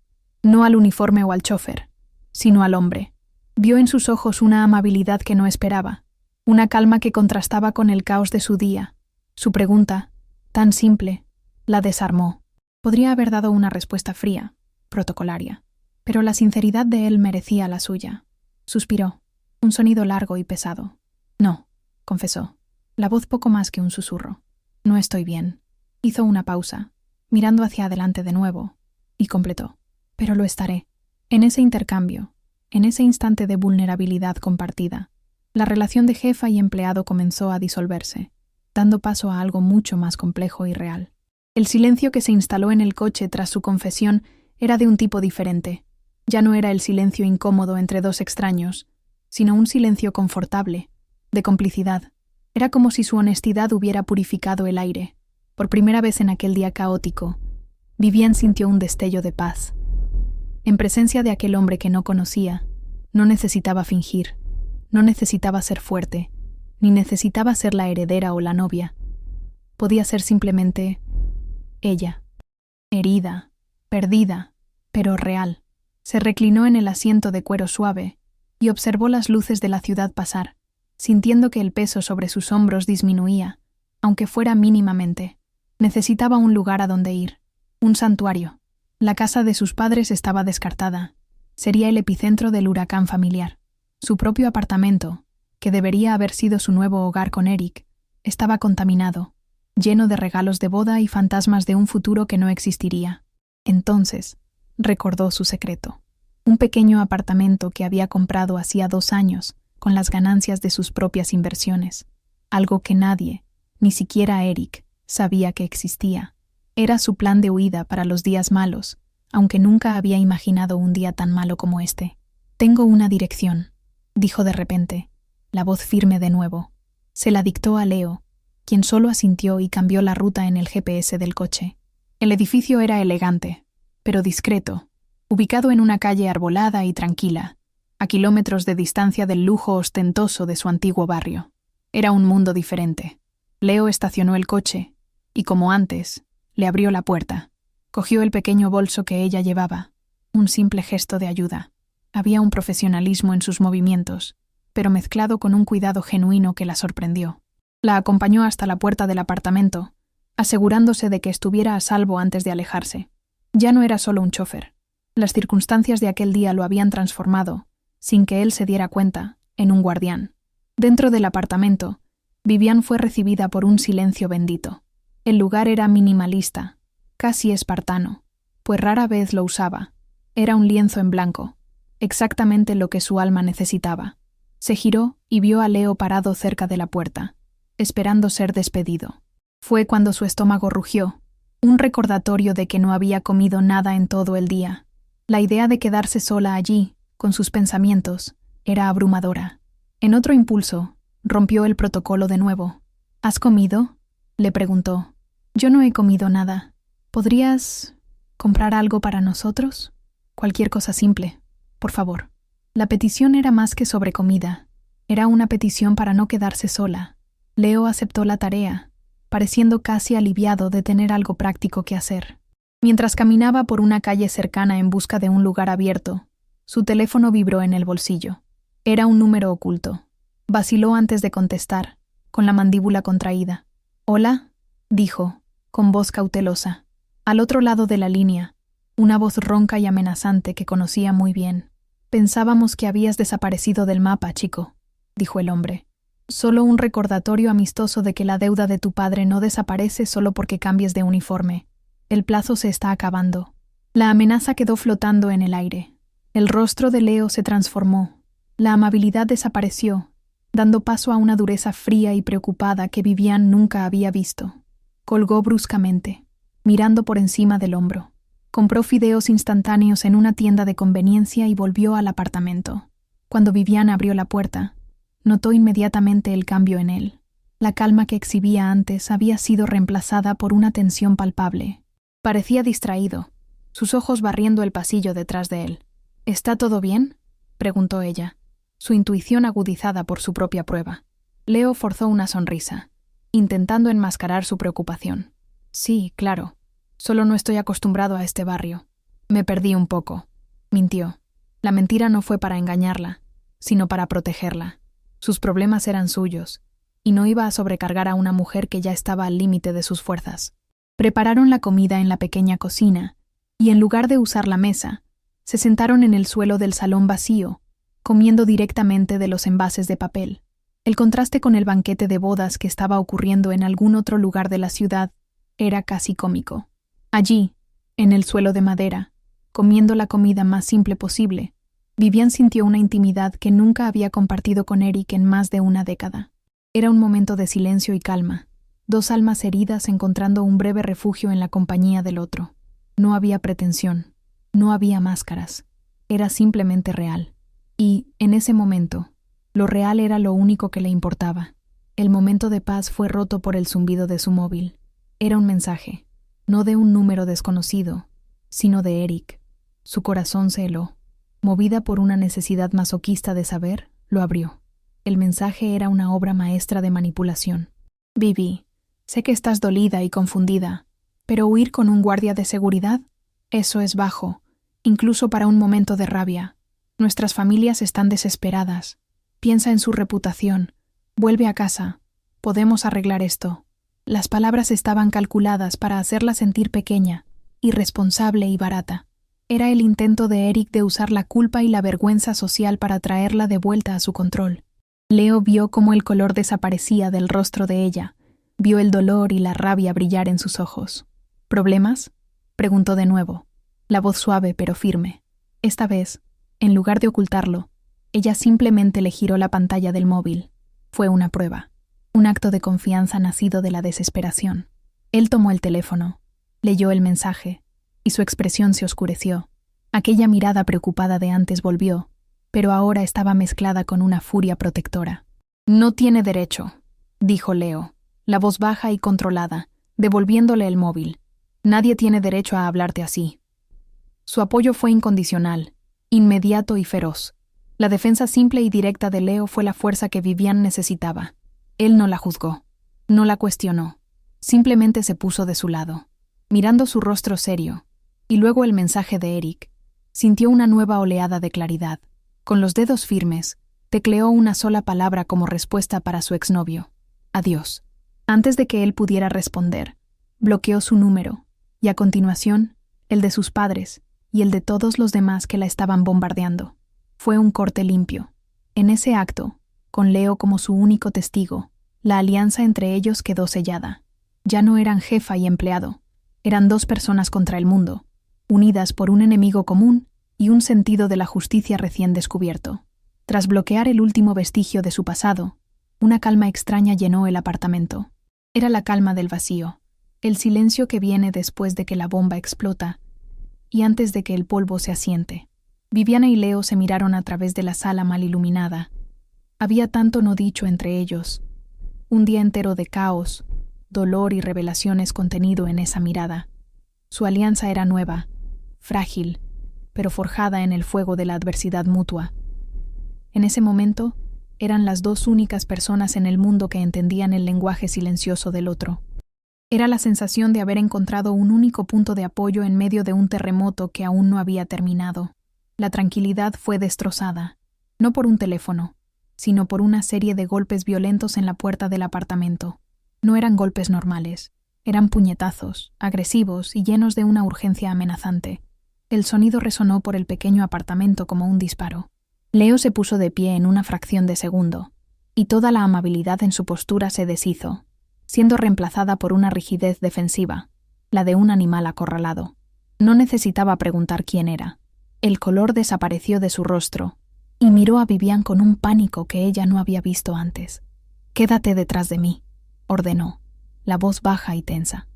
no al uniforme o al chofer, sino al hombre. Vio en sus ojos una amabilidad que no esperaba, una calma que contrastaba con el caos de su día. Su pregunta, tan simple, la desarmó. Podría haber dado una respuesta fría, protocolaria, pero la sinceridad de él merecía la suya. Suspiró, un sonido largo y pesado. No, confesó, la voz poco más que un susurro. No estoy bien. Hizo una pausa, mirando hacia adelante de nuevo, y completó. Pero lo estaré. En ese intercambio, en ese instante de vulnerabilidad compartida, la relación de jefa y empleado comenzó a disolverse, dando paso a algo mucho más complejo y real. El silencio que se instaló en el coche tras su confesión era de un tipo diferente. Ya no era el silencio incómodo entre dos extraños, sino un silencio confortable, de complicidad. Era como si su honestidad hubiera purificado el aire. Por primera vez en aquel día caótico, Vivian sintió un destello de paz. En presencia de aquel hombre que no conocía, no necesitaba fingir, no necesitaba ser fuerte, ni necesitaba ser la heredera o la novia. Podía ser simplemente ella, herida, perdida, pero real. Se reclinó en el asiento de cuero suave y observó las luces de la ciudad pasar, sintiendo que el peso sobre sus hombros disminuía, aunque fuera mínimamente. Necesitaba un lugar a donde ir, un santuario. La casa de sus padres estaba descartada. Sería el epicentro del huracán familiar. Su propio apartamento, que debería haber sido su nuevo hogar con Eric, estaba contaminado, lleno de regalos de boda y fantasmas de un futuro que no existiría. Entonces, recordó su secreto. Un pequeño apartamento que había comprado hacía 2 años, con las ganancias de sus propias inversiones. Algo que nadie, ni siquiera Eric, sabía que existía. Era su plan de huida para los días malos, aunque nunca había imaginado un día tan malo como este. «Tengo una dirección», dijo de repente, la voz firme de nuevo. Se la dictó a Leo, quien solo asintió y cambió la ruta en el GPS del coche. El edificio era elegante, pero discreto, ubicado en una calle arbolada y tranquila, a kilómetros de distancia del lujo ostentoso de su antiguo barrio. Era un mundo diferente. Leo estacionó el coche, y como antes, le abrió la puerta. Cogió el pequeño bolso que ella llevaba, un simple gesto de ayuda. Había un profesionalismo en sus movimientos, pero mezclado con un cuidado genuino que la sorprendió. La acompañó hasta la puerta del apartamento, asegurándose de que estuviera a salvo antes de alejarse. Ya no era solo un chofer. Las circunstancias de aquel día lo habían transformado, sin que él se diera cuenta, en un guardián. Dentro del apartamento, Vivian fue recibida por un silencio bendito. El lugar era minimalista, casi espartano, pues rara vez lo usaba. Era un lienzo en blanco, exactamente lo que su alma necesitaba. Se giró y vio a Leo parado cerca de la puerta, esperando ser despedido. Fue cuando su estómago rugió, un recordatorio de que no había comido nada en todo el día. La idea de quedarse sola allí, con sus pensamientos, era abrumadora. En otro impulso, rompió el protocolo de nuevo. ¿Has comido?, le preguntó. Yo no he comido nada. ¿Podrías comprar algo para nosotros? Cualquier cosa simple, por favor. La petición era más que sobre comida. Era una petición para no quedarse sola. Leo aceptó la tarea, pareciendo casi aliviado de tener algo práctico que hacer. Mientras caminaba por una calle cercana en busca de un lugar abierto, su teléfono vibró en el bolsillo. Era un número oculto. Vaciló antes de contestar, con la mandíbula contraída. «Hola», dijo, con voz cautelosa. Al otro lado de la línea, una voz ronca y amenazante que conocía muy bien. «Pensábamos que habías desaparecido del mapa, chico», dijo el hombre. «Solo un recordatorio amistoso de que la deuda de tu padre no desaparece solo porque cambies de uniforme. El plazo se está acabando». La amenaza quedó flotando en el aire. El rostro de Leo se transformó. La amabilidad desapareció, dando paso a una dureza fría y preocupada que Viviane nunca había visto. Colgó bruscamente, mirando por encima del hombro. Compró fideos instantáneos en una tienda de conveniencia y volvió al apartamento. Cuando Viviane abrió la puerta, notó inmediatamente el cambio en él. La calma que exhibía antes había sido reemplazada por una tensión palpable. Parecía distraído, sus ojos barriendo el pasillo detrás de él. ¿Está todo bien?, preguntó ella, su intuición agudizada por su propia prueba. Leo forzó una sonrisa, intentando enmascarar su preocupación. Sí, claro. Solo no estoy acostumbrado a este barrio. Me perdí un poco. Mintió. La mentira no fue para engañarla, sino para protegerla. Sus problemas eran suyos, y no iba a sobrecargar a una mujer que ya estaba al límite de sus fuerzas. Prepararon la comida en la pequeña cocina, y en lugar de usar la mesa, se sentaron en el suelo del salón vacío, comiendo directamente de los envases de papel. El contraste con el banquete de bodas que estaba ocurriendo en algún otro lugar de la ciudad era casi cómico. Allí, en el suelo de madera, comiendo la comida más simple posible, Viviane sintió una intimidad que nunca había compartido con Eric en más de una década. Era un momento de silencio y calma, dos almas heridas encontrando un breve refugio en la compañía del otro. No había pretensión, no había máscaras, era simplemente real. Y, en ese momento, lo real era lo único que le importaba. El momento de paz fue roto por el zumbido de su móvil. Era un mensaje, no de un número desconocido, sino de Eric. Su corazón se heló. Movida por una necesidad masoquista de saber, lo abrió. El mensaje era una obra maestra de manipulación. Vivi, sé que estás dolida y confundida, pero huir con un guardia de seguridad, eso es bajo, incluso para un momento de rabia. Nuestras familias están desesperadas. Piensa en su reputación. Vuelve a casa. Podemos arreglar esto. Las palabras estaban calculadas para hacerla sentir pequeña, irresponsable y barata. Era el intento de Eric de usar la culpa y la vergüenza social para traerla de vuelta a su control. Leo vio cómo el color desaparecía del rostro de ella. Vio el dolor y la rabia brillar en sus ojos. ¿Problemas?, preguntó de nuevo, la voz suave pero firme. Esta vez, en lugar de ocultarlo, ella simplemente le giró la pantalla del móvil. Fue una prueba, un acto de confianza nacido de la desesperación. Él tomó el teléfono, leyó el mensaje, y su expresión se oscureció. Aquella mirada preocupada de antes volvió, pero ahora estaba mezclada con una furia protectora. «No tiene derecho», dijo Leo, la voz baja y controlada, devolviéndole el móvil. «Nadie tiene derecho a hablarte así». Su apoyo fue incondicional, inmediato y feroz. La defensa simple y directa de Leo fue la fuerza que Viviane necesitaba. Él no la juzgó, no la cuestionó, simplemente se puso de su lado. Mirando su rostro serio, y luego el mensaje de Eric, sintió una nueva oleada de claridad. Con los dedos firmes, tecleó una sola palabra como respuesta para su exnovio: adiós. Antes de que él pudiera responder, bloqueó su número, y a continuación, el de sus padres y el de todos los demás que la estaban bombardeando. Fue un corte limpio. En ese acto, con Leo como su único testigo, la alianza entre ellos quedó sellada. Ya no eran jefa y empleado, eran dos personas contra el mundo, unidas por un enemigo común y un sentido de la justicia recién descubierto. Tras bloquear el último vestigio de su pasado, una calma extraña llenó el apartamento. Era la calma del vacío, el silencio que viene después de que la bomba explota y antes de que el polvo se asiente. Viviana y Leo se miraron a través de la sala mal iluminada. Había tanto no dicho entre ellos. Un día entero de caos, dolor y revelaciones contenido en esa mirada. Su alianza era nueva, frágil, pero forjada en el fuego de la adversidad mutua. En ese momento, eran las dos únicas personas en el mundo que entendían el lenguaje silencioso del otro. Era la sensación de haber encontrado un único punto de apoyo en medio de un terremoto que aún no había terminado. La tranquilidad fue destrozada, no por un teléfono, sino por una serie de golpes violentos en la puerta del apartamento. No eran golpes normales, eran puñetazos, agresivos y llenos de una urgencia amenazante. El sonido resonó por el pequeño apartamento como un disparo. Leo se puso de pie en una fracción de segundo, y toda la amabilidad en su postura se deshizo, siendo reemplazada por una rigidez defensiva, la de un animal acorralado. No necesitaba preguntar quién era. El color desapareció de su rostro, y miró a Vivian con un pánico que ella no había visto antes. «Quédate detrás de mí», ordenó, la voz baja y tensa.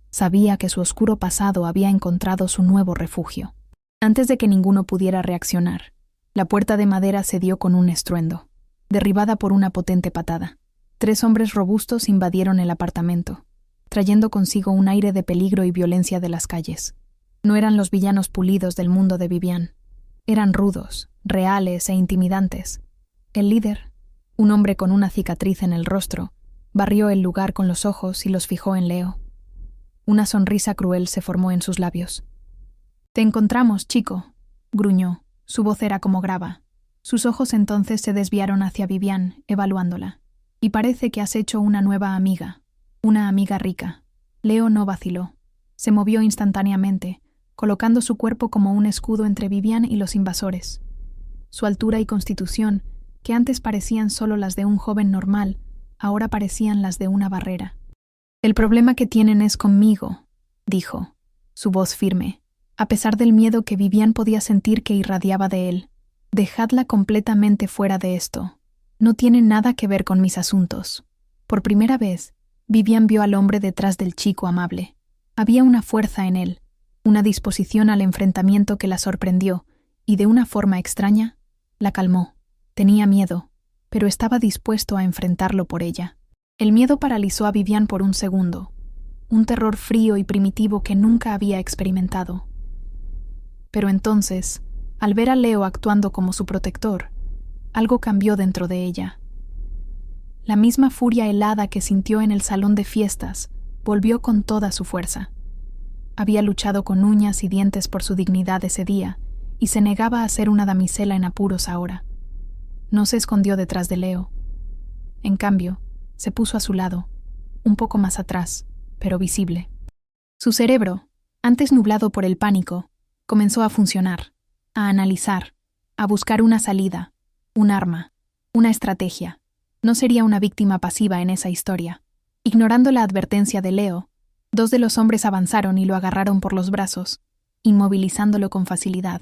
Sabía que su oscuro pasado había encontrado su nuevo refugio. Antes de que ninguno pudiera reaccionar, la puerta de madera cedió con un estruendo, derribada por una potente patada. 3 hombres robustos invadieron el apartamento, trayendo consigo un aire de peligro y violencia de las calles. No eran los villanos pulidos del mundo de Vivian. Eran rudos, reales e intimidantes. El líder, un hombre con una cicatriz en el rostro, barrió el lugar con los ojos y los fijó en Leo. Una sonrisa cruel se formó en sus labios. «Te encontramos, chico», gruñó. Su voz era como grava. Sus ojos entonces se desviaron hacia Vivian, evaluándola. «Y parece que has hecho una nueva amiga. Una amiga rica». Leo no vaciló. Se movió instantáneamente, colocando su cuerpo como un escudo entre Vivian y los invasores. Su altura y constitución, que antes parecían solo las de un joven normal, ahora parecían las de una barrera. «El problema que tienen es conmigo», dijo, su voz firme, a pesar del miedo que Vivian podía sentir que irradiaba de él. «Dejadla completamente fuera de esto. No tiene nada que ver con mis asuntos». Por primera vez, Vivian vio al hombre detrás del chico amable. Había una fuerza en él, una disposición al enfrentamiento que la sorprendió, y de una forma extraña, la calmó. Tenía miedo, pero estaba dispuesto a enfrentarlo por ella. El miedo paralizó a Vivian por un segundo, un terror frío y primitivo que nunca había experimentado. Pero entonces, al ver a Leo actuando como su protector, algo cambió dentro de ella. La misma furia helada que sintió en el salón de fiestas volvió con toda su fuerza. Había luchado con uñas y dientes por su dignidad ese día, y se negaba a ser una damisela en apuros ahora. No se escondió detrás de Leo. En cambio, se puso a su lado, un poco más atrás, pero visible. Su cerebro, antes nublado por el pánico, comenzó a funcionar, a analizar, a buscar una salida, un arma, una estrategia. No sería una víctima pasiva en esa historia. Ignorando la advertencia de Leo, 2 de los hombres avanzaron y lo agarraron por los brazos, inmovilizándolo con facilidad.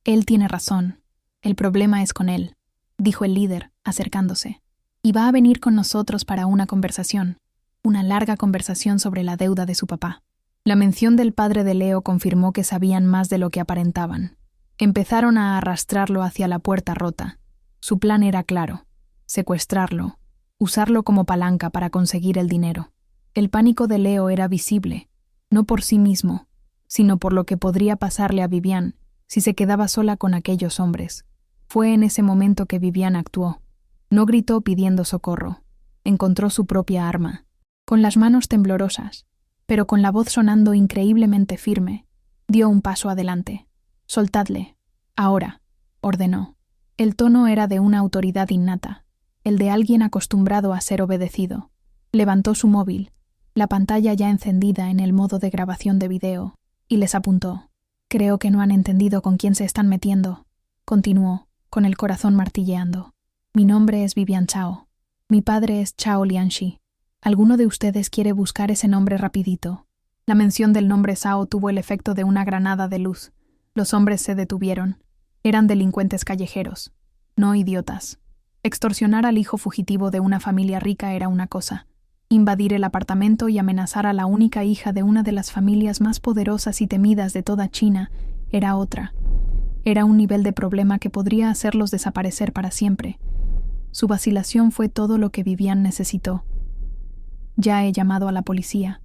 «Él tiene razón. El problema es con él», dijo el líder, acercándose. «Y va a venir con nosotros para una conversación, una larga conversación sobre la deuda de su papá». La mención del padre de Leo confirmó que sabían más de lo que aparentaban. Empezaron a arrastrarlo hacia la puerta rota. Su plan era claro: secuestrarlo, usarlo como palanca para conseguir el dinero. El pánico de Leo era visible, no por sí mismo, sino por lo que podría pasarle a Vivian si se quedaba sola con aquellos hombres. Fue en ese momento que Vivian actuó. No gritó pidiendo socorro. Encontró su propia arma. Con las manos temblorosas, pero con la voz sonando increíblemente firme, dio un paso adelante. «Soltadle. Ahora», ordenó. El tono era de una autoridad innata, el de alguien acostumbrado a ser obedecido. Levantó su móvil, la pantalla ya encendida en el modo de grabación de video, y les apuntó. «Creo que no han entendido con quién se están metiendo», continuó, con el corazón martilleando. «Mi nombre es Vivian Chao. Mi padre es Chao Lianxi. ¿Alguno de ustedes quiere buscar ese nombre rapidito?» La mención del nombre Sao tuvo el efecto de una granada de luz. Los hombres se detuvieron. Eran delincuentes callejeros, no idiotas. Extorsionar al hijo fugitivo de una familia rica era una cosa. Invadir el apartamento y amenazar a la única hija de una de las familias más poderosas y temidas de toda China era otra. Era un nivel de problema que podría hacerlos desaparecer para siempre. Su vacilación fue todo lo que Vivian necesitó. «Ya he llamado a la policía.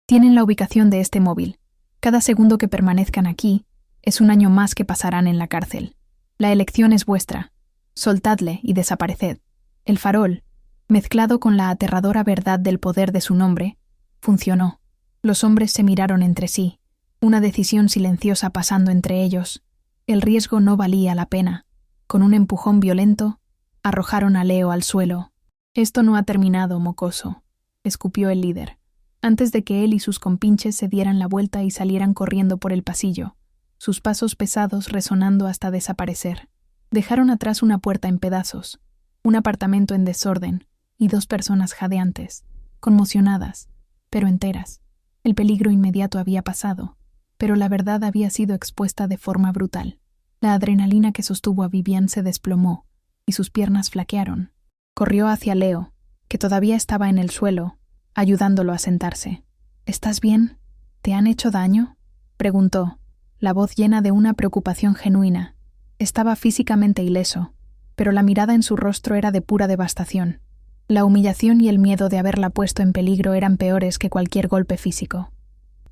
Tienen la ubicación de este móvil. Cada segundo que permanezcan aquí es un año más que pasarán en la cárcel. La elección es vuestra. Soltadle y desapareced». El farol, mezclado con la aterradora verdad del poder de su nombre, funcionó. Los hombres se miraron entre sí, una decisión silenciosa pasando entre ellos. El riesgo no valía la pena. Con un empujón violento, arrojaron a Leo al suelo. «Esto no ha terminado, mocoso», escupió el líder, antes de que él y sus compinches se dieran la vuelta y salieran corriendo por el pasillo, sus pasos pesados resonando hasta desaparecer. Dejaron atrás una puerta en pedazos, un apartamento en desorden y 2 personas jadeantes, conmocionadas, pero enteras. El peligro inmediato había pasado, pero la verdad había sido expuesta de forma brutal. La adrenalina que sostuvo a Vivian se desplomó y sus piernas flaquearon. Corrió hacia Leo, que todavía estaba en el suelo, ayudándolo a sentarse. ¿Estás bien? ¿Te han hecho daño?, preguntó, la voz llena de una preocupación genuina. Estaba físicamente ileso, pero la mirada en su rostro era de pura devastación. La humillación y el miedo de haberla puesto en peligro eran peores que cualquier golpe físico.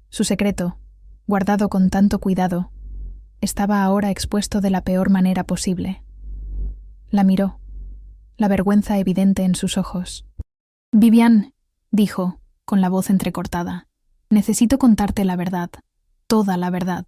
Su secreto, guardado con tanto cuidado, estaba ahora expuesto de la peor manera posible. La miró, la vergüenza evidente en sus ojos. «Vivian», dijo, con la voz entrecortada, «necesito contarte la verdad, toda la verdad».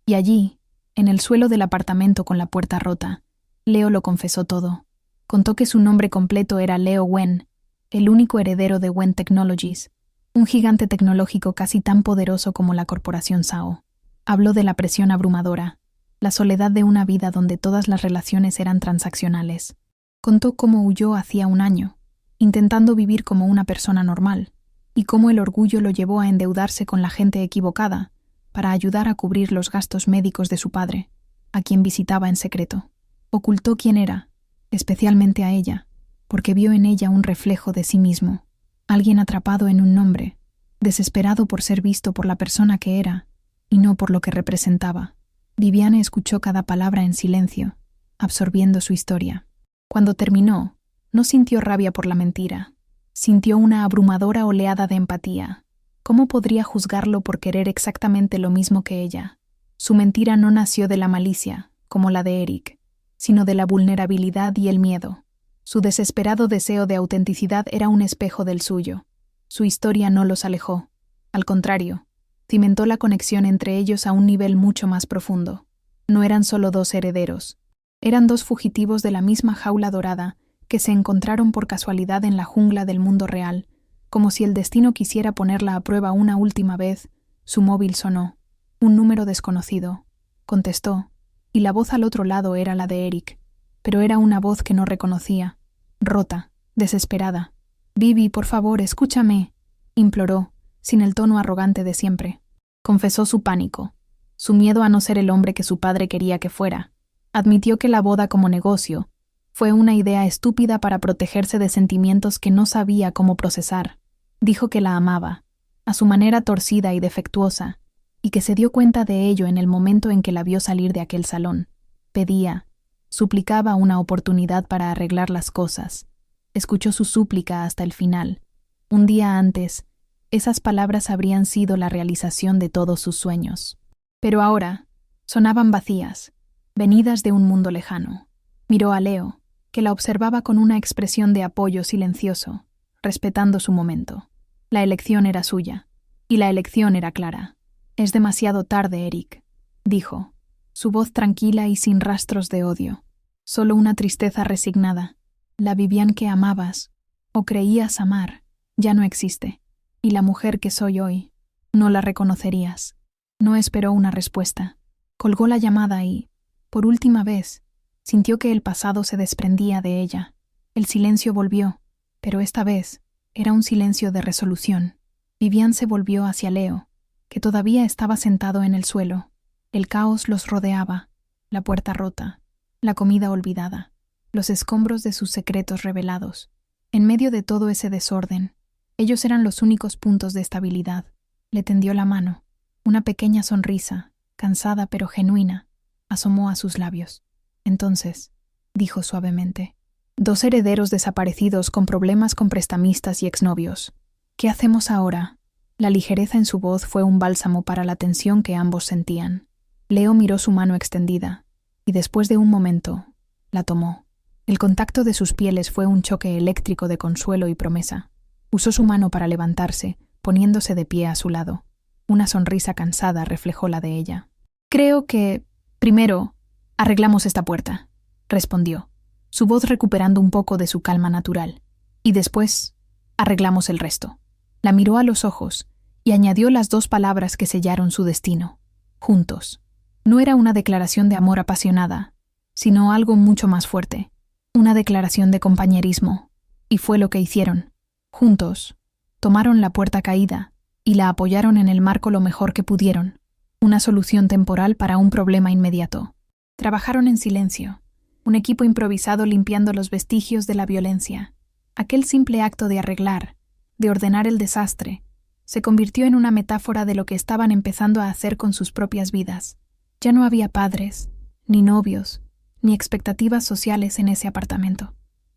Y allí, en el suelo del apartamento con la puerta rota, Leo lo confesó todo. Contó que su nombre completo era Leo Wen, el único heredero de Wen Technologies, un gigante tecnológico casi tan poderoso como la corporación SAO. Habló de la presión abrumadora, la soledad de una vida donde todas las relaciones eran transaccionales. Contó cómo huyó hacía un año, intentando vivir como una persona normal, y cómo el orgullo lo llevó a endeudarse con la gente equivocada para ayudar a cubrir los gastos médicos de su padre, a quien visitaba en secreto. Ocultó quién era, especialmente a ella, porque vio en ella un reflejo de sí mismo, alguien atrapado en un nombre, desesperado por ser visto por la persona que era, y no por lo que representaba. Viviane escuchó cada palabra en silencio, absorbiendo su historia. Cuando terminó, no sintió rabia por la mentira, sintió una abrumadora oleada de empatía. ¿Cómo podría juzgarlo por querer exactamente lo mismo que ella? Su mentira no nació de la malicia, como la de Eric, sino de la vulnerabilidad y el miedo. Su desesperado deseo de autenticidad era un espejo del suyo. Su historia no los alejó. Al contrario, cimentó la conexión entre ellos a un nivel mucho más profundo. No eran solo dos herederos. Eran dos fugitivos de la misma jaula dorada que se encontraron por casualidad en la jungla del mundo real. Como si el destino quisiera ponerla a prueba una última vez, su móvil sonó. Un número desconocido. Contestó, y la voz al otro lado era la de Eric, pero era una voz que no reconocía, rota, desesperada. «Vivi, por favor, escúchame», imploró, sin el tono arrogante de siempre. Confesó su pánico, su miedo a no ser el hombre que su padre quería que fuera. Admitió que la boda como negocio fue una idea estúpida para protegerse de sentimientos que no sabía cómo procesar. Dijo que la amaba, a su manera torcida y defectuosa, y que se dio cuenta de ello en el momento en que la vio salir de aquel salón. Pedía, suplicaba una oportunidad para arreglar las cosas. Escuchó su súplica hasta el final. Un día antes, esas palabras habrían sido la realización de todos sus sueños. Pero ahora, sonaban vacías, venidas de un mundo lejano. Miró a Leo, que la observaba con una expresión de apoyo silencioso, respetando su momento. La elección era suya, y la elección era clara. «Es demasiado tarde, Eric», dijo, su voz tranquila y sin rastros de odio. Solo una tristeza resignada. La Vivian que amabas, o creías amar, ya no existe, y la mujer que soy hoy, no la reconocerías. No esperó una respuesta. Colgó la llamada y, por última vez, sintió que el pasado se desprendía de ella. El silencio volvió, pero esta vez era un silencio de resolución. Vivian se volvió hacia Leo, que todavía estaba sentado en el suelo. El caos los rodeaba, la puerta rota, la comida olvidada, los escombros de sus secretos revelados. En medio de todo ese desorden, ellos eran los únicos puntos de estabilidad. Le tendió la mano. Una pequeña sonrisa, cansada pero genuina, asomó a sus labios. Entonces, dijo suavemente, «Dos herederos desaparecidos con problemas con prestamistas y exnovios. ¿Qué hacemos ahora?» La ligereza en su voz fue un bálsamo para la tensión que ambos sentían. Leo miró su mano extendida, y después de un momento, la tomó. El contacto de sus pieles fue un choque eléctrico de consuelo y promesa. Usó su mano para levantarse, poniéndose de pie a su lado. Una sonrisa cansada reflejó la de ella. «Creo que, primero, arreglamos esta puerta», respondió, su voz recuperando un poco de su calma natural. «Y después, arreglamos el resto». La miró a los ojos y añadió las dos palabras que sellaron su destino. Juntos. No era una declaración de amor apasionada, sino algo mucho más fuerte. Una declaración de compañerismo. Y fue lo que hicieron. Juntos, tomaron la puerta caída y la apoyaron en el marco lo mejor que pudieron. Una solución temporal para un problema inmediato. Trabajaron en silencio, un equipo improvisado limpiando los vestigios de la violencia. Aquel simple acto de arreglar, de ordenar el desastre, se convirtió en una metáfora de lo que estaban empezando a hacer con sus propias vidas. Ya no había padres, ni novios, ni expectativas sociales en ese apartamento.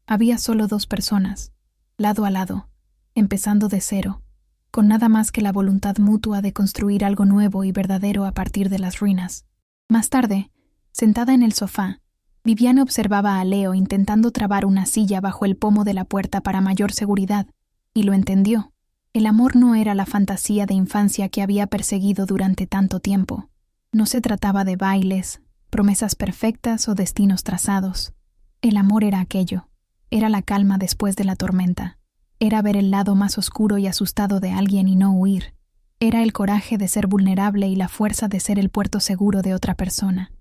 Había solo 2 personas, lado a lado, empezando de cero, con nada más que la voluntad mutua de construir algo nuevo y verdadero a partir de las ruinas. Más tarde, sentada en el sofá, Viviane observaba a Leo intentando trabar una silla bajo el pomo de la puerta para mayor seguridad, y lo entendió. El amor no era la fantasía de infancia que había perseguido durante tanto tiempo. No se trataba de bailes, promesas perfectas o destinos trazados. El amor era aquello. Era la calma después de la tormenta. Era ver el lado más oscuro y asustado de alguien y no huir. Era el coraje de ser vulnerable y la fuerza de ser el puerto seguro de otra persona.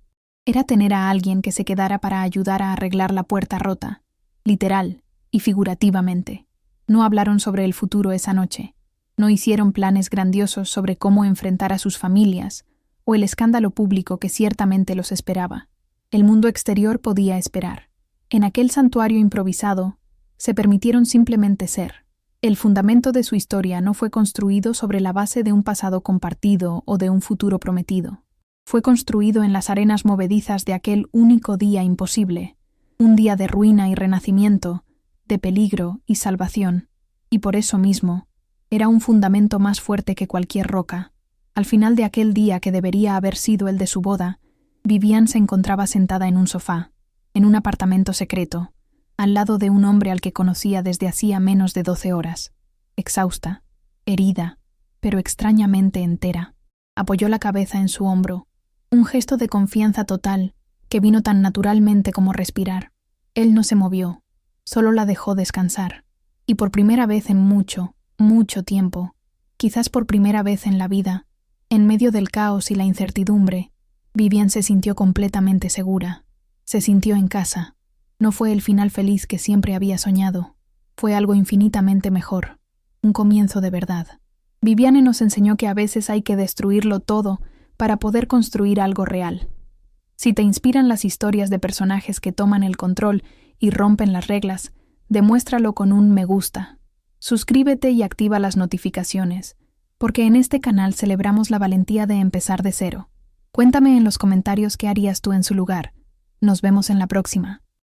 Era tener a alguien que se quedara para ayudar a arreglar la puerta rota, literal y figurativamente. No hablaron sobre el futuro esa noche. No hicieron planes grandiosos sobre cómo enfrentar a sus familias o el escándalo público que ciertamente los esperaba. El mundo exterior podía esperar. En aquel santuario improvisado, se permitieron simplemente ser. El fundamento de su historia no fue construido sobre la base de un pasado compartido o de un futuro prometido. Fue construido en las arenas movedizas de aquel único día imposible, un día de ruina y renacimiento, de peligro y salvación, y por eso mismo, era un fundamento más fuerte que cualquier roca. Al final de aquel día que debería haber sido el de su boda, Viviane se encontraba sentada en un sofá, en un apartamento secreto, al lado de un hombre al que conocía desde hacía menos de 12 horas, exhausta, herida, pero extrañamente entera. Apoyó la cabeza en su hombro, un gesto de confianza total que vino tan naturalmente como respirar. Él no se movió, solo la dejó descansar. Y por primera vez en mucho, mucho tiempo, quizás por primera vez en la vida, en medio del caos y la incertidumbre, Viviane se sintió completamente segura. Se sintió en casa. No fue el final feliz que siempre había soñado. Fue algo infinitamente mejor. Un comienzo de verdad. Viviane nos enseñó que a veces hay que destruirlo todo para poder construir algo real. Si te inspiran las historias de personajes que toman el control y rompen las reglas, demuéstralo con un me gusta. Suscríbete y activa las notificaciones, porque en este canal celebramos la valentía de empezar de cero. Cuéntame en los comentarios qué harías tú en su lugar. Nos vemos en la próxima.